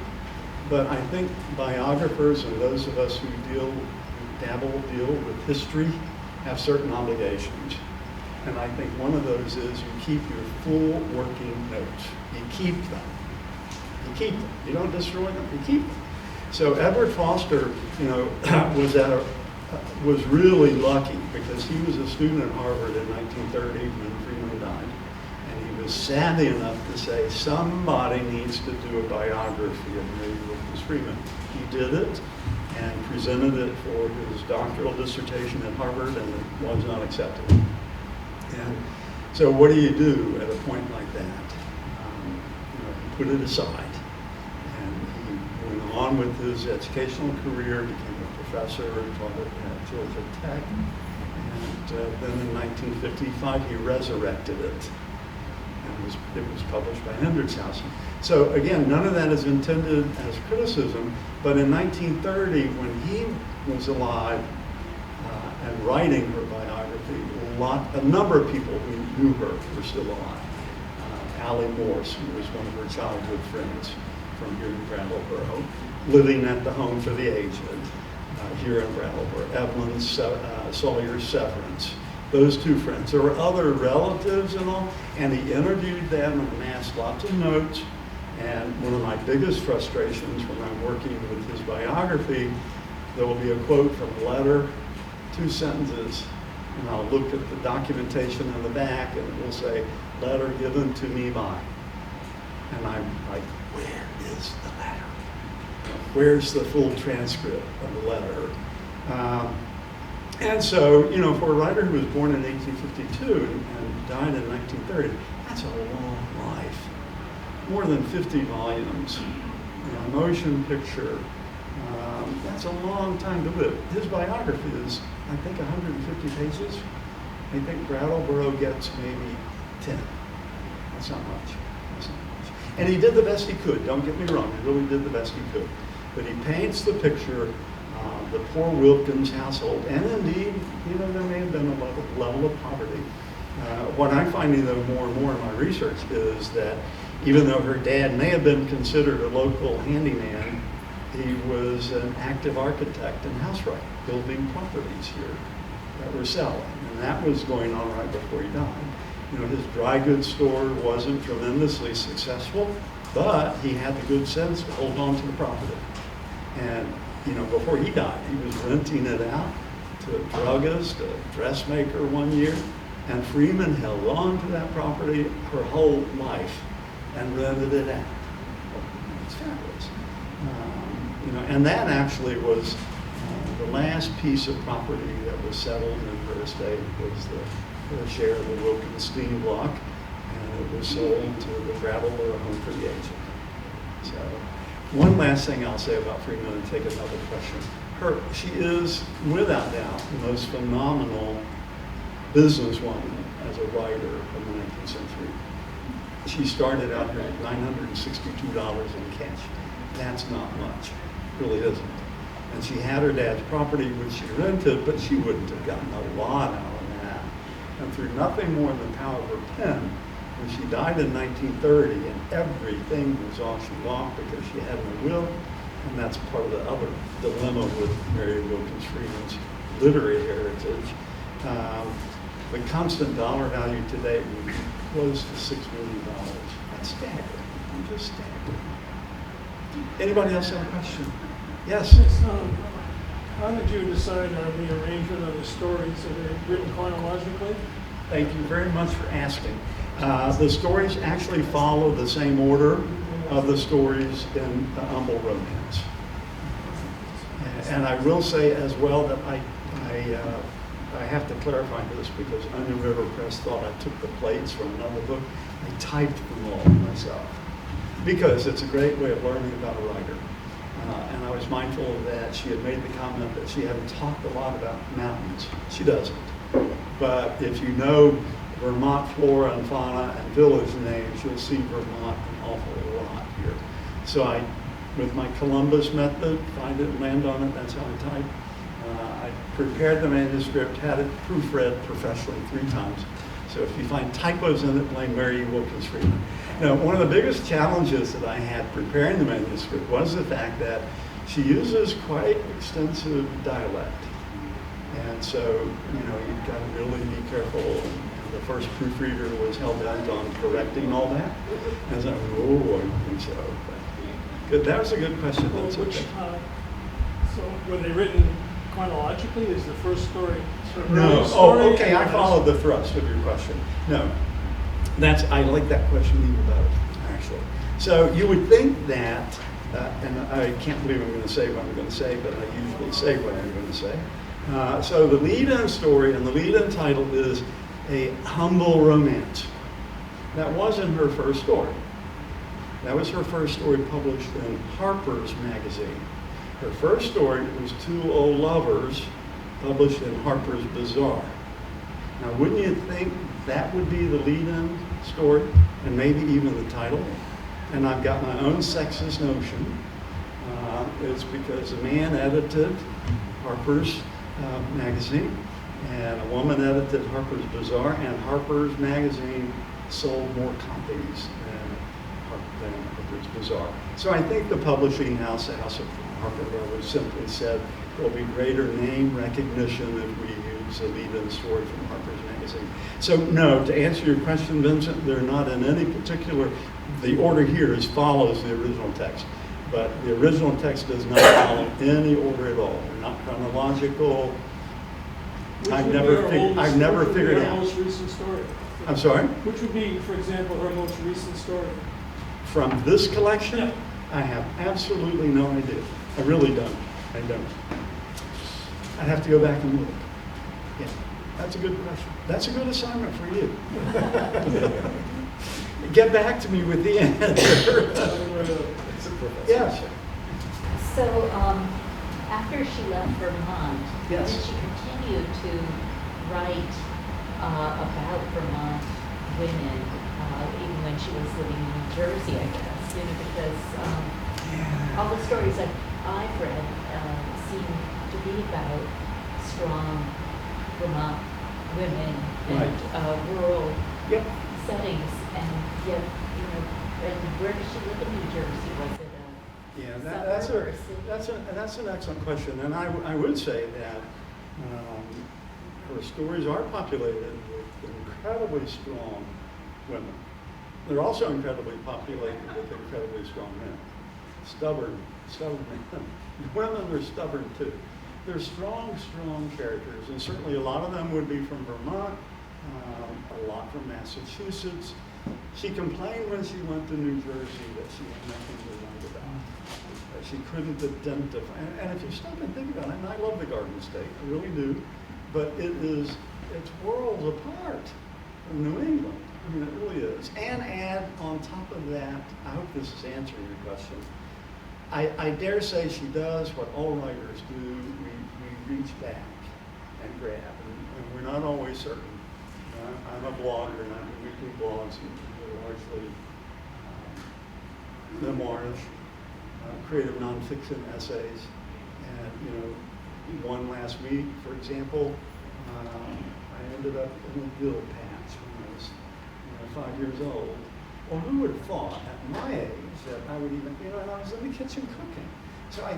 But I think biographers and those of us who deal with history have certain obligations. And I think one of those is you keep your full working notes. You keep them. You keep them. You don't destroy them. You keep them. So Edward Foster, was really lucky because he was a student at Harvard in 1930 when Freeman died. And he was savvy enough to say, somebody needs to do a biography of Mary Wilkins Freeman. He did it and presented it for his doctoral dissertation at Harvard, and it was not accepted. And so what do you do at a point like that? He put it aside. And he went on with his educational career, became a professor, taught at Georgia Tech. And then in 1955, he resurrected it. And it was published by Hendricks House. So again, none of that is intended as criticism, but in 1930, when he was alive and writing her biography, a number of people who knew her were still alive. Allie Morse, who was one of her childhood friends, from here in Brattleboro, living at the Home for the Aged here in Brattleboro. Evelyn Sawyer Severance. Those two friends. There were other relatives and all, and he interviewed them and amassed lots of notes. And one of my biggest frustrations when I'm working with his biography, there will be a quote from a letter, 2 sentences, and I'll look at the documentation in the back and it will say, letter given to me by. And I'm like, where is the letter? Where's the full transcript of the letter? And so, you know, for a writer who was born in 1852 and died in 1930, that's a long life. More than 50 volumes, you know, motion picture. That's a long time to live. His biography is, I think, 150 pages. I think Brattleboro gets maybe 10. That's not much. That's not much. And he did the best he could. Don't get me wrong. He really did the best he could. But he paints the picture, the poor Wilkins household, and indeed, you know, there may have been a level of poverty. What I'm finding, though, more and more in my research is that even though her dad may have been considered a local handyman, he was an active architect and housewright, building properties here that were selling. And that was going on right before he died. You know, his dry goods store wasn't tremendously successful, but he had the good sense to hold on to the property. And, you know, before he died, he was renting it out to a druggist, a dressmaker one year, and Freeman held on to that property her whole life and rented it out. It's fabulous. You know, and that actually was the last piece of property that was settled in her estate was her share of the Wilkins steam block, and it was sold to the Brattleboro Home for the Aged. So, one last thing I'll say about Freeman and take another question. She is, without doubt, the most phenomenal businesswoman as a writer of the 19th century. She started out here at $962 in cash. That's not much, really isn't. And she had her dad's property, which she rented, but she wouldn't have gotten a lot out of that. And through nothing more than the power of her pen, when she died in 1930, and everything was auctioned off because she had no will, and that's part of the other dilemma with Mary Wilkins Freeman's literary heritage. The constant dollar value today would be close to $6 million. That's staggering. I'm just staggering. Anybody else have a question? Yes? How did you decide on the arrangement of the stories? Are they written chronologically? Thank you very much for asking. The stories actually follow the same order of the stories in the Humble Romance. And I will say as well that I have to clarify this because Onion River Press thought I took the plates from another book. I typed them all myself because it's a great way of learning about a writer. And I was mindful of that. She had made the comment that she hadn't talked a lot about mountains. She doesn't. But if you know Vermont flora and fauna and village names, you'll see Vermont an awful lot here. So I, with my Columbus method, find it and land on it, that's how I type. I prepared the manuscript, had it proofread professionally 3 times. So if you find typos in it, blame Mary Wilkins Freeman. Now, one of the biggest challenges that I had preparing the manuscript was the fact that she uses quite extensive dialect. And so, you know, you've got to really be careful. And the first proofreader was hell bent on correcting all that. And I was like, oh, I don't think so. But good. That was a good question. Well, That's okay. So were they written chronologically? Is the first story sort of No. early story? Oh, okay. I followed the thrust of your question. No. I like that question even better, actually. So you would think that, and I can't believe I'm going to say what I'm going to say, but I usually say what I'm going to say. So the lead-in story and the lead-in title is A Humble Romance. That wasn't her first story. That was her first story published in Harper's Magazine. Her first story was Two Old Lovers, published in Harper's Bazaar. Now, wouldn't you think that would be the lead-in story, and maybe even the title? And I've got my own sexist notion. It's because a man edited Harper's Magazine, and a woman edited Harper's Bazaar, and Harper's Magazine sold more copies than Harper's It's bizarre. So I think the publishing house, the House of Harper Brothers, simply said there'll be greater name recognition if we use a lead-in story from Harper's Magazine. So no, to answer your question, Vincent, they're not in any particular, the order here is follows the original text. But the original text does not follow any order at all. They're not chronological. I've never figured Her out. most recent story. I'm sorry? Which would be, for example, her most recent story? From this collection, Yeah. I have absolutely no idea. I really don't. I don't. I'd have to go back and look. Yeah, that's a good question. That's a good assignment for you. Get back to me with the answer. Yes. So, after she left Vermont, Yes. did she continue to write about Vermont women, even when she was living in New Jersey, I guess? Because all the stories that I've read seem to be about strong Vermont women and rural Yep. settings, and yet, and where did she live in New Jersey? Was it Yeah, suburb or city? that's an excellent question, and I would say that her stories are populated with incredibly strong women. They're also incredibly populated with incredibly strong men. Stubborn men. Women are stubborn too. They're strong characters, and certainly a lot of them would be from Vermont, a lot from Massachusetts. She complained when she went to New Jersey that she had nothing to write about. That she couldn't identify. And if you stop and think about it, and I love the Garden State, I really do, but it's worlds apart from New England. I mean, it really is. And add on top of that, I hope this is answering your question, I dare say she does what all writers do. We reach back and grab, and we're not always certain. I'm a blogger, and I do weekly blogs, and they're largely memoirs, creative nonfiction essays. And one last week, for example, I ended up in a dill patch when I was 5 years old. Well, who would have thought at my age that I would even, and I was in the kitchen cooking. So I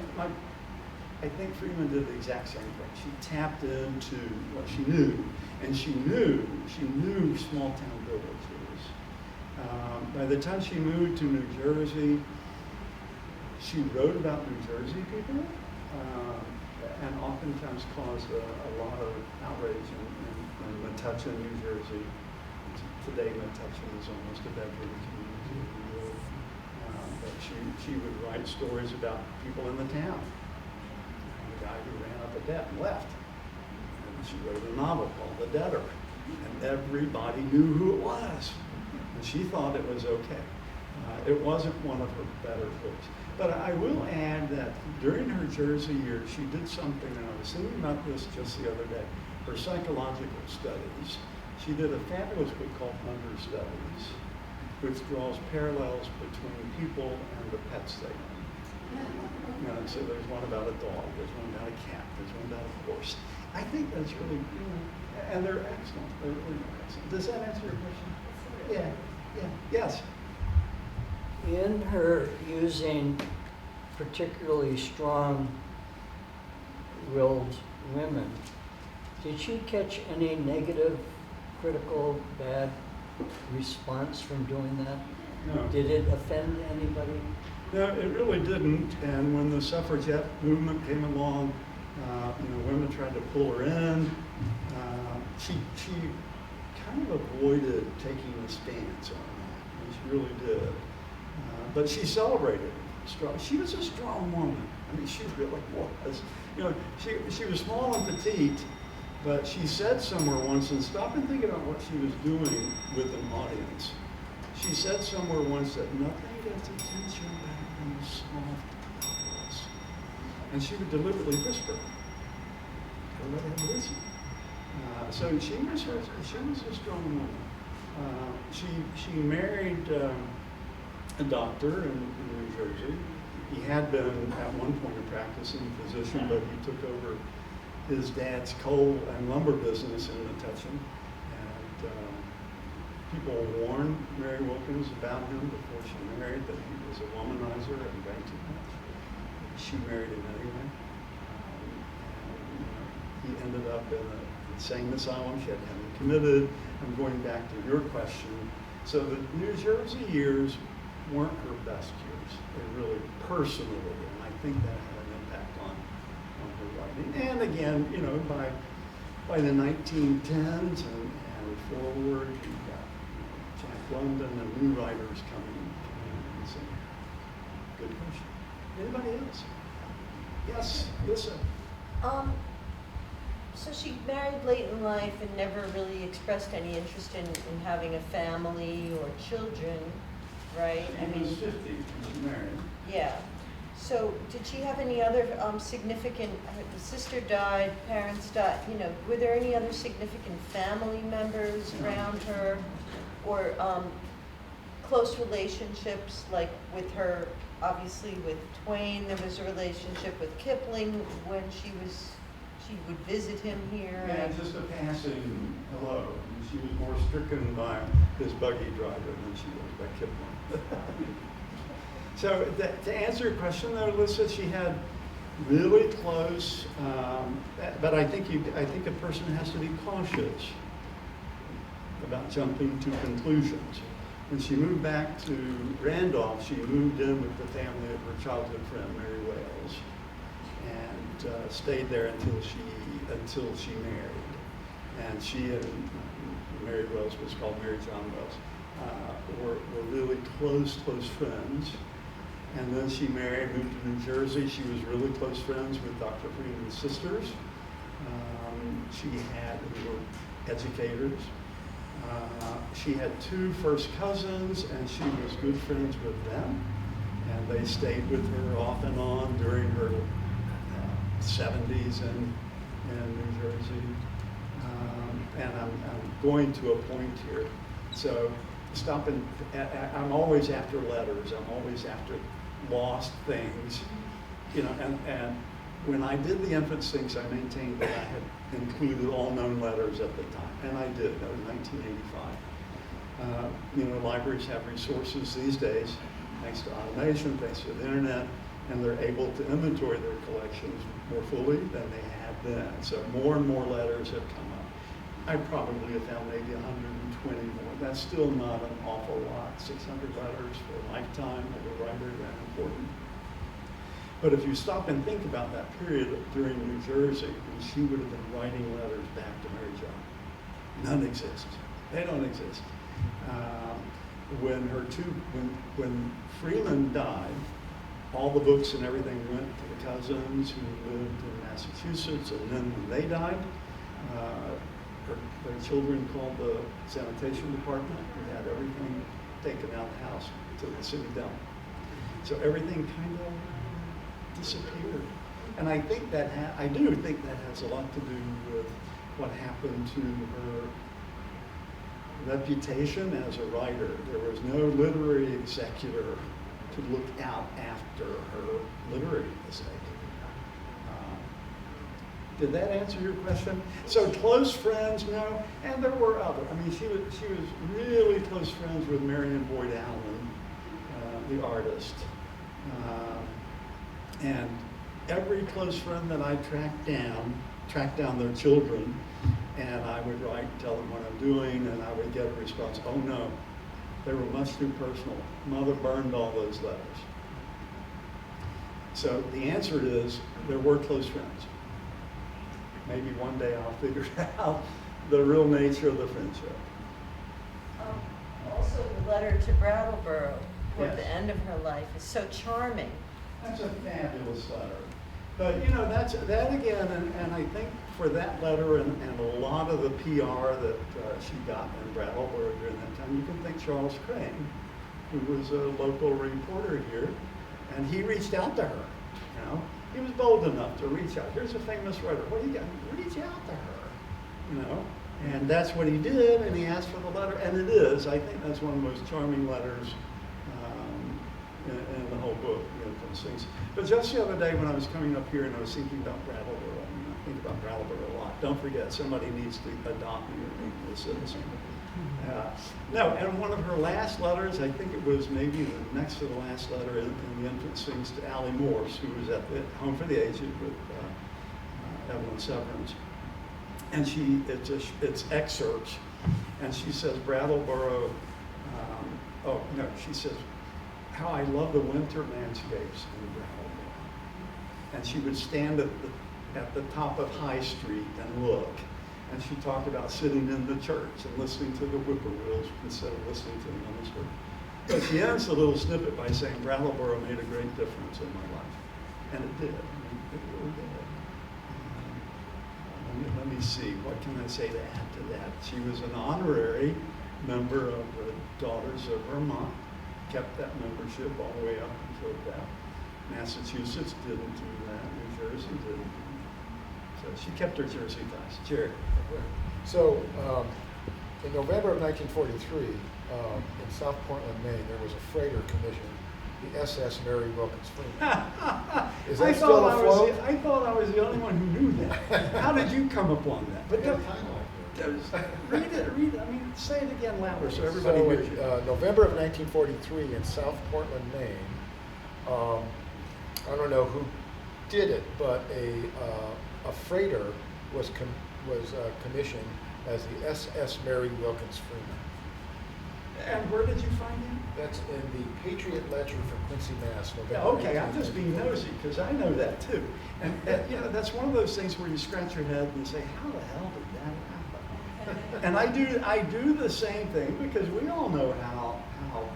think Freeman did the exact same thing. She tapped into what she knew, and she knew small town villages. By the time she moved to New Jersey, she wrote about New Jersey people, and oftentimes caused a lot of outrage in Metuchen, New Jersey. Today, Metuchen is almost a bedroom community. But she would write stories about people in the town. The guy who ran up a debt and left. And she wrote a novel called The Debtor. And everybody knew who it was. And she thought it was okay. It wasn't one of her better books. But I will add that during her Jersey years, she did something, and I was thinking about this just the other day, her psychological studies. She did a fabulous book called Under Studies, which draws parallels between people and the pets they own. So there's one about a dog, there's one about a cat, there's one about a horse. I think that's really, and they're excellent. They're really excellent. Does that answer your question? Yeah. Yes. In her using particularly strong-willed women, did she catch any negative, critical, bad response from doing that? No. Did it offend anybody? No, it really didn't. And when the suffragette movement came along, women tried to pull her in. She kind of avoided taking a stance on that. She really did. But she celebrated strong. She was a strong woman. I mean, she really was. She was small and petite, but she said somewhere once, and stop and think about what she was doing with an audience. She said somewhere once that nothing gets attention better than a soft voice. And she would deliberately whisper, "Go let him listen." So she was a strong woman. She married a doctor in New Jersey. He had been at one point a practicing physician, but he took over his dad's coal and lumber business in Metuchen. And people warned Mary Wilkins about him before she married, that he was a womanizer and drank too much. She married him anyway. And, he ended up in an insane asylum. She had him committed. I'm going back to your question. So the New Jersey years weren't her best years. They really personally, and I think that had an impact on her writing. And again, you know, by the 1910s and forward, you've got Jack London and new writers coming in. So, good question. Anybody else? Yes, listen. So she married late in life and never really expressed any interest in having a family or children, right? She was 50 when she married. Yeah. So did she have any other significant, the sister died, parents died, you know, were there any other significant family members around her? Or close relationships, like with her, obviously with Twain, there was a relationship with Kipling when she would visit him here. Yeah, just a passing hello. She was more stricken by his buggy driver than she was by Kipling. So to answer your question though, Alyssa, she had really close, but I think a person has to be cautious about jumping to conclusions. When she moved back to Randolph, she moved in with the family of her childhood friend, Mary Wales, and stayed there until she married. And she and Mary Wales was called Mary John Wales, were really close friends. And then she married, moved to New Jersey. She was really close friends with Dr. Freeman's sisters. Who were educators. She had two first cousins, and she was good friends with them. And they stayed with her off and on during her 70s in New Jersey. And I'm going to a point here. So I'm always after letters. I'm always after lost things. You know, and when I did the infants things, I maintained that I had included all known letters at the time. And I did. That was 1985. You know, libraries have resources these days, thanks to automation, thanks to the internet, and they're able to inventory their collections more fully than they had then. So more and more letters have come up. I probably have found maybe 120 more. That's still not an awful lot. 600 letters for a lifetime of a writer that important. But if you stop and think about that period during New Jersey, when she would have been writing letters back to Mary John, none exist. They don't exist. When Freeman died, all the books and everything went to the cousins who lived in Massachusetts, and then when they died, their children called the sanitation department and had everything taken out of the house to the city dump. So everything kind of disappeared. And I think I do think that has a lot to do with what happened to her reputation as a writer. There was no literary executor to look out after her literary estate. Did that answer your question? So close friends, no, and there were other. I mean, she was really close friends with Marion Boyd Allen, the artist, and every close friend that I tracked down their children, and I would write, tell them what I'm doing, and I would get a response, oh no, they were much too personal. Mother burned all those letters. So the answer is, there were close friends. Maybe one day I'll figure out the real nature of the friendship. Also, the letter to Brattleboro toward Yes. the end of her life is so charming. That's a fabulous letter. But you know, that again, and I think for that letter and a lot of the PR that she got in Brattleboro during that time, you can thank Charles Crane, who was a local reporter here, and he reached out to her, you know. He was bold enough to reach out. Here's a famous writer. What do you got? Reach out to her, you know. And that's what he did, and he asked for the letter, and it is. I think that's one of the most charming letters in the whole book, you know, those things. But just the other day when I was coming up here and I was thinking about Brattleboro, I mean, I think about Brattleboro a lot. Don't forget, somebody needs to adopt me or make me a citizen. No, and one of her last letters, I think it was maybe the next to the last letter in the entrance, sings to Allie Morse, who was at the Home for the Aged with Evelyn Severance. And it's excerpts. And she says, Brattleboro, she says, how I love the winter landscapes in Brattleboro. And she would stand at the top of High Street and look. And she talked about sitting in the church and listening to the whippoorwills instead of listening to the minister. But she ends the little snippet by saying, Brattleboro made a great difference in my life. And it did. I mean, it really did. Let me see, what can I say to add to that? She was an honorary member of the Daughters of Vermont, kept that membership all the way up until that. Massachusetts didn't do that, New Jersey didn't. So she kept her Jersey ties. Jerry. So, in November of 1943, in South Portland, Maine, there was a freighter commissioned, the SS Mary Wilkins Freeman. Is that still afloat? I thought I was the only one who knew that. How did you come upon that? But read it. I mean, say it again louder so everybody hears you. November of 1943 in South Portland, Maine. I don't know who did it, but a freighter was commissioned as the SS Mary Wilkins Freeman. And where did you find him? That's in the Patriot Ledger from Quincy, Mass. November. Yeah, okay, I'm just being nosy because I know that too. And that's one of those things where you scratch your head and say, how the hell did that happen? And I do the same thing because we all know how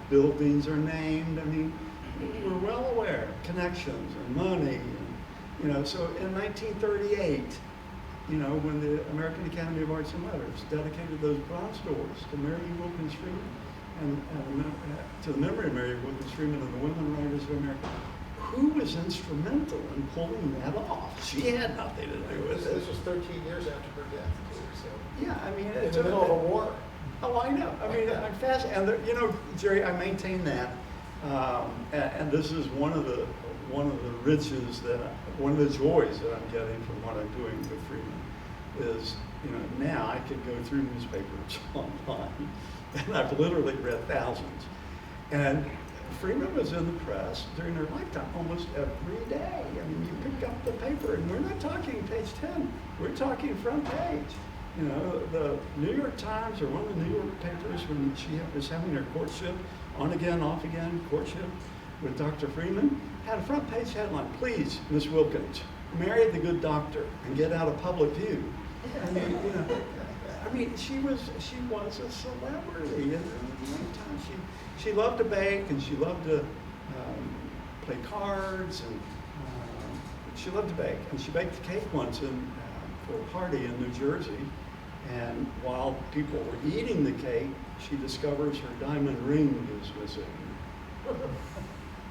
buildings are named. I mean, we're well aware of connections and money. And, so in 1938, when the American Academy of Arts and Letters dedicated those bronze doors to Mary Wilkins Freeman and to the memory of Mary Wilkins Freeman and the women writers of America, who was instrumental in pulling that off? She had nothing to do with it. This was 13 years after her death, too, so. Yeah, I mean, In the middle of a war. Oh, I know. I mean, I'm fast, and Jerry, I maintain that, and this is one of the riches one of the joys that I'm getting from what I'm doing with Freeman is, now I can go through newspapers online, and I've literally read thousands. And Freeman was in the press during her lifetime almost every day. I mean, you pick up the paper, and we're not talking page 10. We're talking front page. The New York Times or one of the New York papers, when she was having her courtship, on again, off again, courtship with Dr. Freeman, had a front page headline, please, Miss Wilkins, marry the good doctor and get out of public view. I mean, she was a celebrity. And at one time, she loved to bake and she loved to play cards and she loved to bake. And she baked a cake once for a party in New Jersey. And while people were eating the cake, she discovers her diamond ring is missing.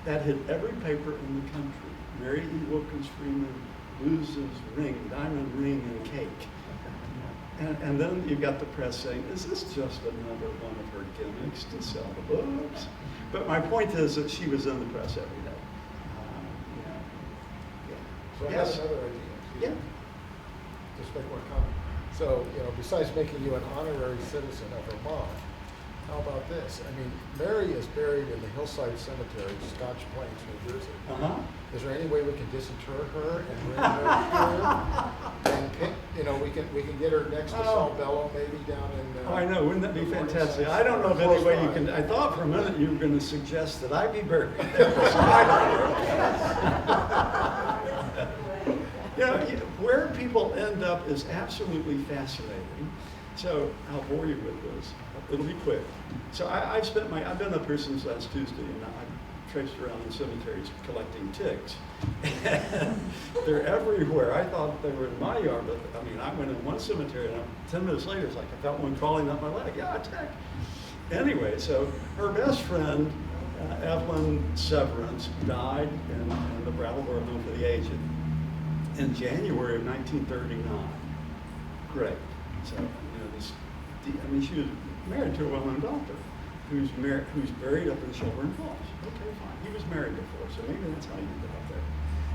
That hit every paper in the country. Mary E. Wilkins Freeman loses ring, diamond ring and cake. And then you got the press saying, is this just another one of her gimmicks to sell the books? But my point is that she was in the press every day. So I Yes. have another idea. Yeah. Just make one comment. So, besides making you an honorary citizen of Vermont, how about this? I mean, Mary is buried in the Hillside Cemetery, Scotch Plains, New Jersey. Uh-huh. Is there any way we can disinter her and bring her here? And we can get her next to Saul Bellow, maybe down in. Oh, I know, wouldn't that be fantastic? I don't know of any way you can, I thought for a minute you were going to suggest that I be buried there. Where people end up is absolutely fascinating. So I'll bore you with this. It'll be quick. So I've been up here since last Tuesday, and I've traipsed around in cemeteries collecting ticks. They're everywhere. I thought they were in my yard, but I mean, I went in one cemetery, and 10 minutes later, it's like I felt one crawling up my leg. Yeah, a tick. Anyway, so her best friend, Evelyn Severance, died in the Brattleboro Home for the Aged in January of 1939. Great. So, she was married to a well-known doctor who's buried up in Shelburne Falls. Okay, fine. He was married before, so maybe that's how you ended up there.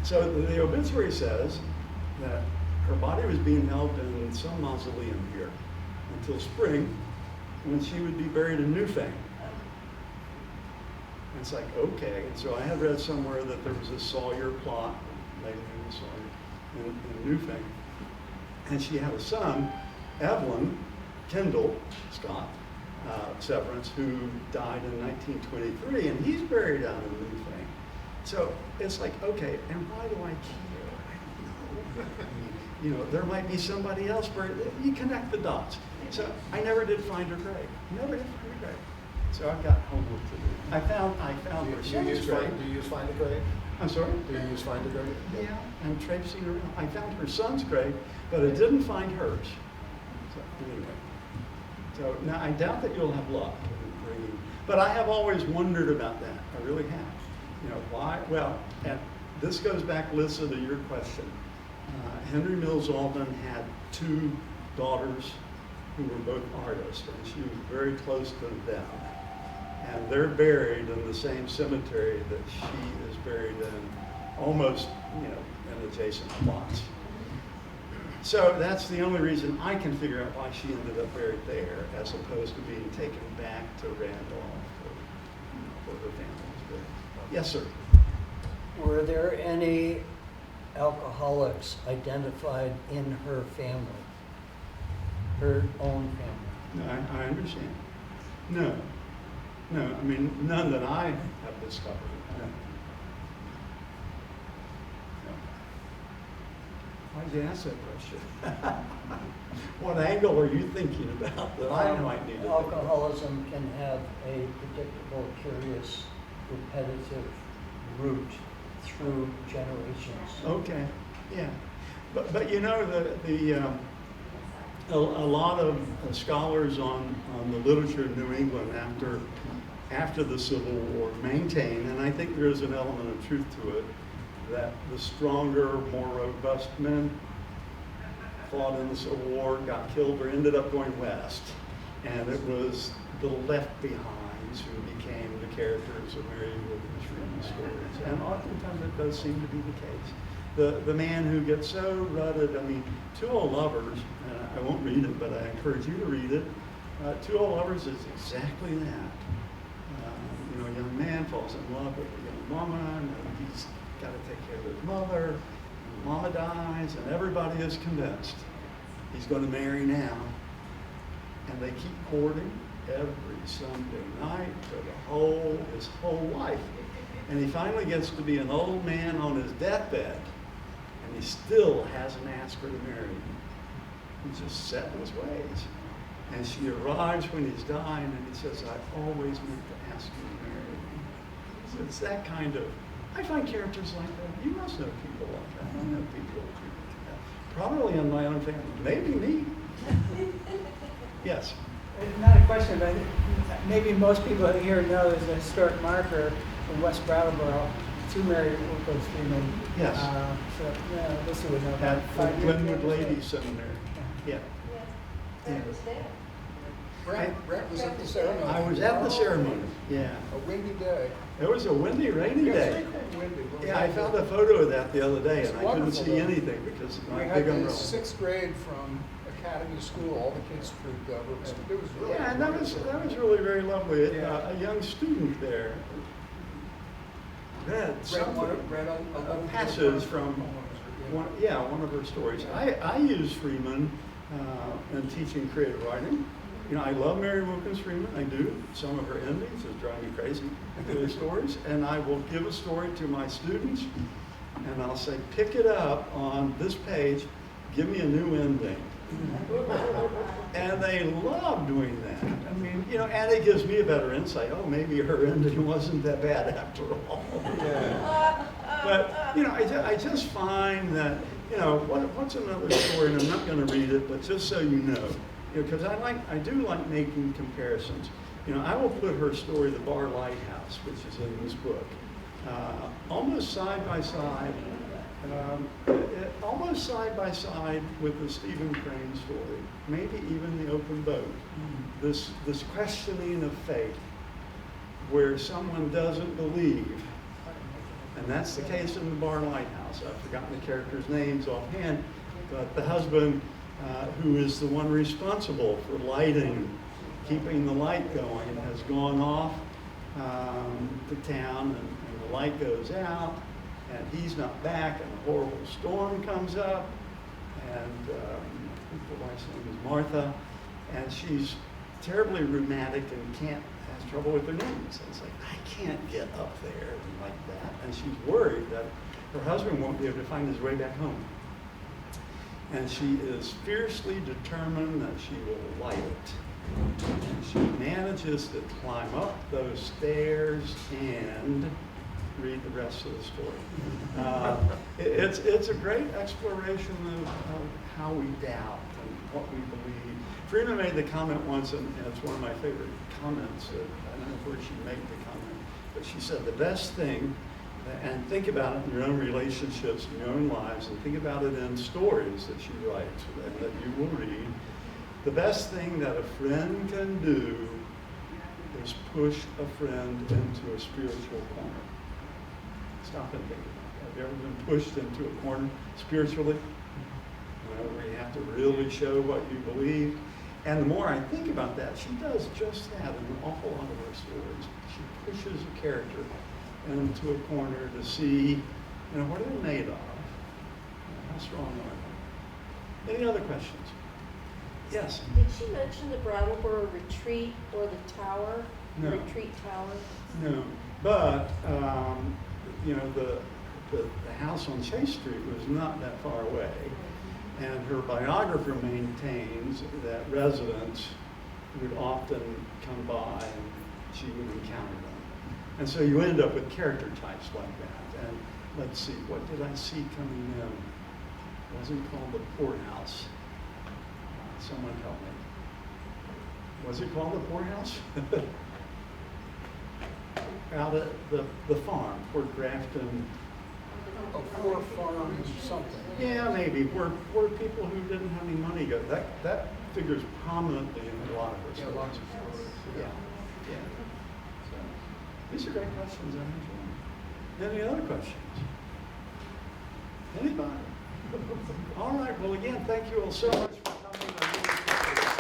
So the obituary says that her body was being held in some mausoleum here until spring, when she would be buried in Newfane. And it's like, okay. And so I had read somewhere that there was a Sawyer plot, lady named Sawyer, in Newfane. And she had a son, Evelyn Kendall Scott Severance, who died in 1923, and he's buried out in Newfane. So it's like, okay, and why do I care? I don't know. You know, there might be somebody else buried. You connect the dots. So I never did find her grave. Never did find her grave. So I've got homework to do. I found her son's grave. Do you use Find a Grave? I'm sorry? Do you use Find a Grave? Yeah, I'm traipsing around. I found her son's grave, but I didn't find hers. So anyway. So now I doubt that you'll have luck in bringing, but I have always wondered about that. I really have. You know, why? Well, and this goes back, Lisa, to your question. Henry Mills Alden had two daughters who were both artists, and she was very close to them. And they're buried in the same cemetery that she is buried in, almost, you know, in adjacent plots. So that's the only reason I can figure out why she ended up buried there, as opposed to being taken back to Randolph or her family was buried. Yes, sir. Were there any alcoholics identified in her family? Her own family? No, I understand. No. No, I mean, none that I have discovered. No. No. Why'd you ask that question? What angle are you thinking about that I might need to think about? Alcoholism can have a predictable, curious, repetitive route through generations. Okay, yeah. But you know, a lot of scholars on the literature of New England after the Civil War maintain, and I think there is an element of truth to it, that the stronger, more robust men fought in the Civil War, got killed, or ended up going west. And it was the left behinds who became the characters of Mary Wilkins Freeman's stories. And oftentimes it does seem to be the case. The man who gets so rutted, I mean, Two Old Lovers, and I won't read it, but I encourage you to read it. Two Old Lovers is exactly that. You know, a young man falls in love with a young woman, and he's got to take care of his mother. And mama dies, and everybody is convinced he's going to marry now. And they keep courting every Sunday night for his whole life. And he finally gets to be an old man on his deathbed, and he still hasn't asked her to marry him. He's just set in his ways. And she arrives when he's dying, and he says, "I always meant to ask you to marry me." So it's that kind of, I find characters like that. You must know people like that. I know people like that. Probably in my own family. Maybe me. Yes. Not a question, but maybe most people here know there's a historic marker in West Brattleboro to Mary Wilkins Freeman. Yes. So, yeah, this would know. At the 5 years Glenwood ago. Ladies Seminary. Yeah. Brent was there. Brent was at the ceremony. I was at the ceremony. Yeah. A windy day. It was a windy, rainy day. Windy. Yeah, I found a photo of that the other day, It's and I couldn't wonderful, see though. anything because of We my had big the umbrella. 6th grade from Academy School, all the kids trooped over. It was really Yeah, and that was really very lovely. A young student there read a passage from one of her stories. I use Freeman in teaching creative writing. You know, I love Mary Wilkins Freeman. I do. Some of her endings just drive me crazy. The stories, and I will give a story to my students, and I'll say, pick it up on this page. Give me a new ending. And they love doing that. I mean, you know, and it gives me a better insight. Oh, maybe her ending wasn't that bad after all. But, you know, I just find that, you know, what's another story, and I'm not going to read it, but just so you know, because I do like making comparisons. You know, I will put her story, The Bar Lighthouse, which is in this book, almost side by side with the Stephen Crane story, maybe even The Open Boat. This questioning of faith, where someone doesn't believe, and that's the case in The Bar Lighthouse. I've forgotten the characters' names offhand, but the husband, who is the one responsible for lighting keeping the light going, has gone off to town, and the light goes out, and he's not back, and a horrible storm comes up, and I think the wife's name is Martha, and she's terribly rheumatic and has trouble with her knees. And it's like, I can't get up there like that. And she's worried that her husband won't be able to find his way back home. And she is fiercely determined that she will light it. And she manages to climb up those stairs and read the rest of the story. It's a great exploration of how we doubt and what we believe. Freeman made the comment once, and it's one of my favorite comments. I don't know where she made the comment, but she said the best thing, and think about it in your own relationships, in your own lives, and think about it in stories that she writes and that you will read. The best thing that a friend can do is push a friend into a spiritual corner. Stop and think about that. Have you ever been pushed into a corner spiritually? Where you have to really show what you believe. And the more I think about that, she does just that in an awful lot of her stories. She pushes a character into a corner to see, what are they made of? How strong are they? Any other questions? Yes? Did she mention the Brattleboro retreat or the tower? No. Retreat tower? No, but, the house on Chase Street was not that far away. And her biographer maintains that residents would often come by and she would encounter them. And so you end up with character types like that. And let's see, what did I see coming in? It wasn't called the poorhouse. Someone help me. Was it called the poorhouse? Out at the farm, Port Grafton. A poor farm, something. Yeah, maybe, where people who didn't have any money go. That figures prominently in a lot of her stories. Lots of stories. Yeah. So, these are great questions, I'm enjoying. Any other questions? Anybody? All right, well, again, thank you all so much for coming. I really appreciate it.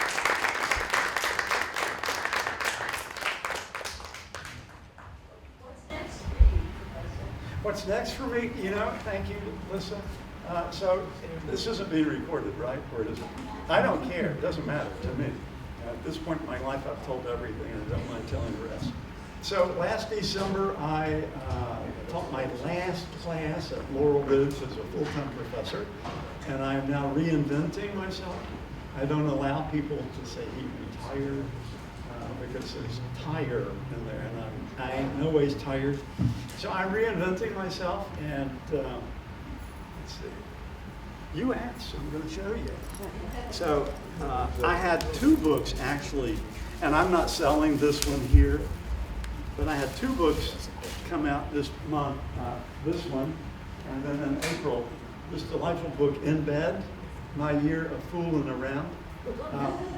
What's next for me? Thank you, Lisa. So this isn't being recorded, right? Or it isn't? I don't care. It doesn't matter to me. At this point in my life, I've told everything, and I don't mind telling the rest. So last December, I taught my last class at Laurel Ridge as a full-time professor, and I am now reinventing myself. I don't allow people to say he retired because there's tire in there, and I ain't no ways tired. So I'm reinventing myself, and let's see. You asked, so I'm going to show you. So I had two books actually, and I'm not selling this one here, but I had two books come out this month. This one, and then in April, this delightful book, In Bed, My Year of Fooling Around.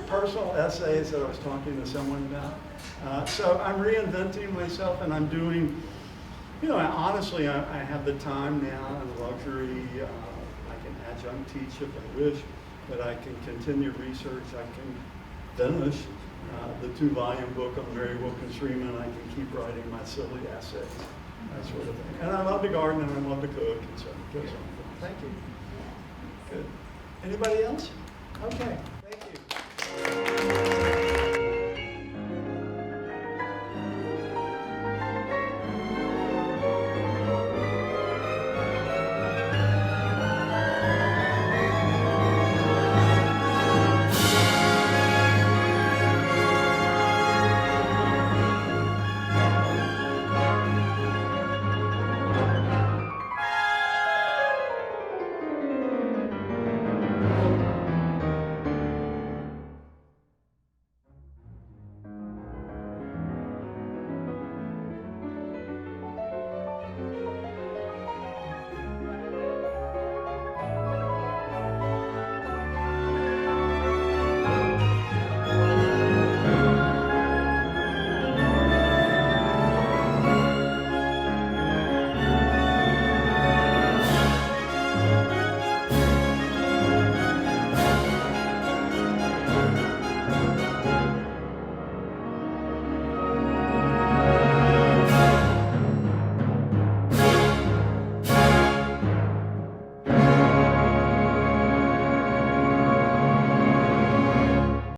Personal essays that I was talking to someone about. So I'm reinventing myself, and I'm doing, honestly, I have the time now and the luxury. I can adjunct teach if I wish, but I can continue research. I can finish the 2-volume book on Mary Wilkins Freeman. I can keep writing my silly essays, that sort of thing. And I love to garden, and I love to cook, and so it goes on. Thank you. Good. Anybody else? Okay.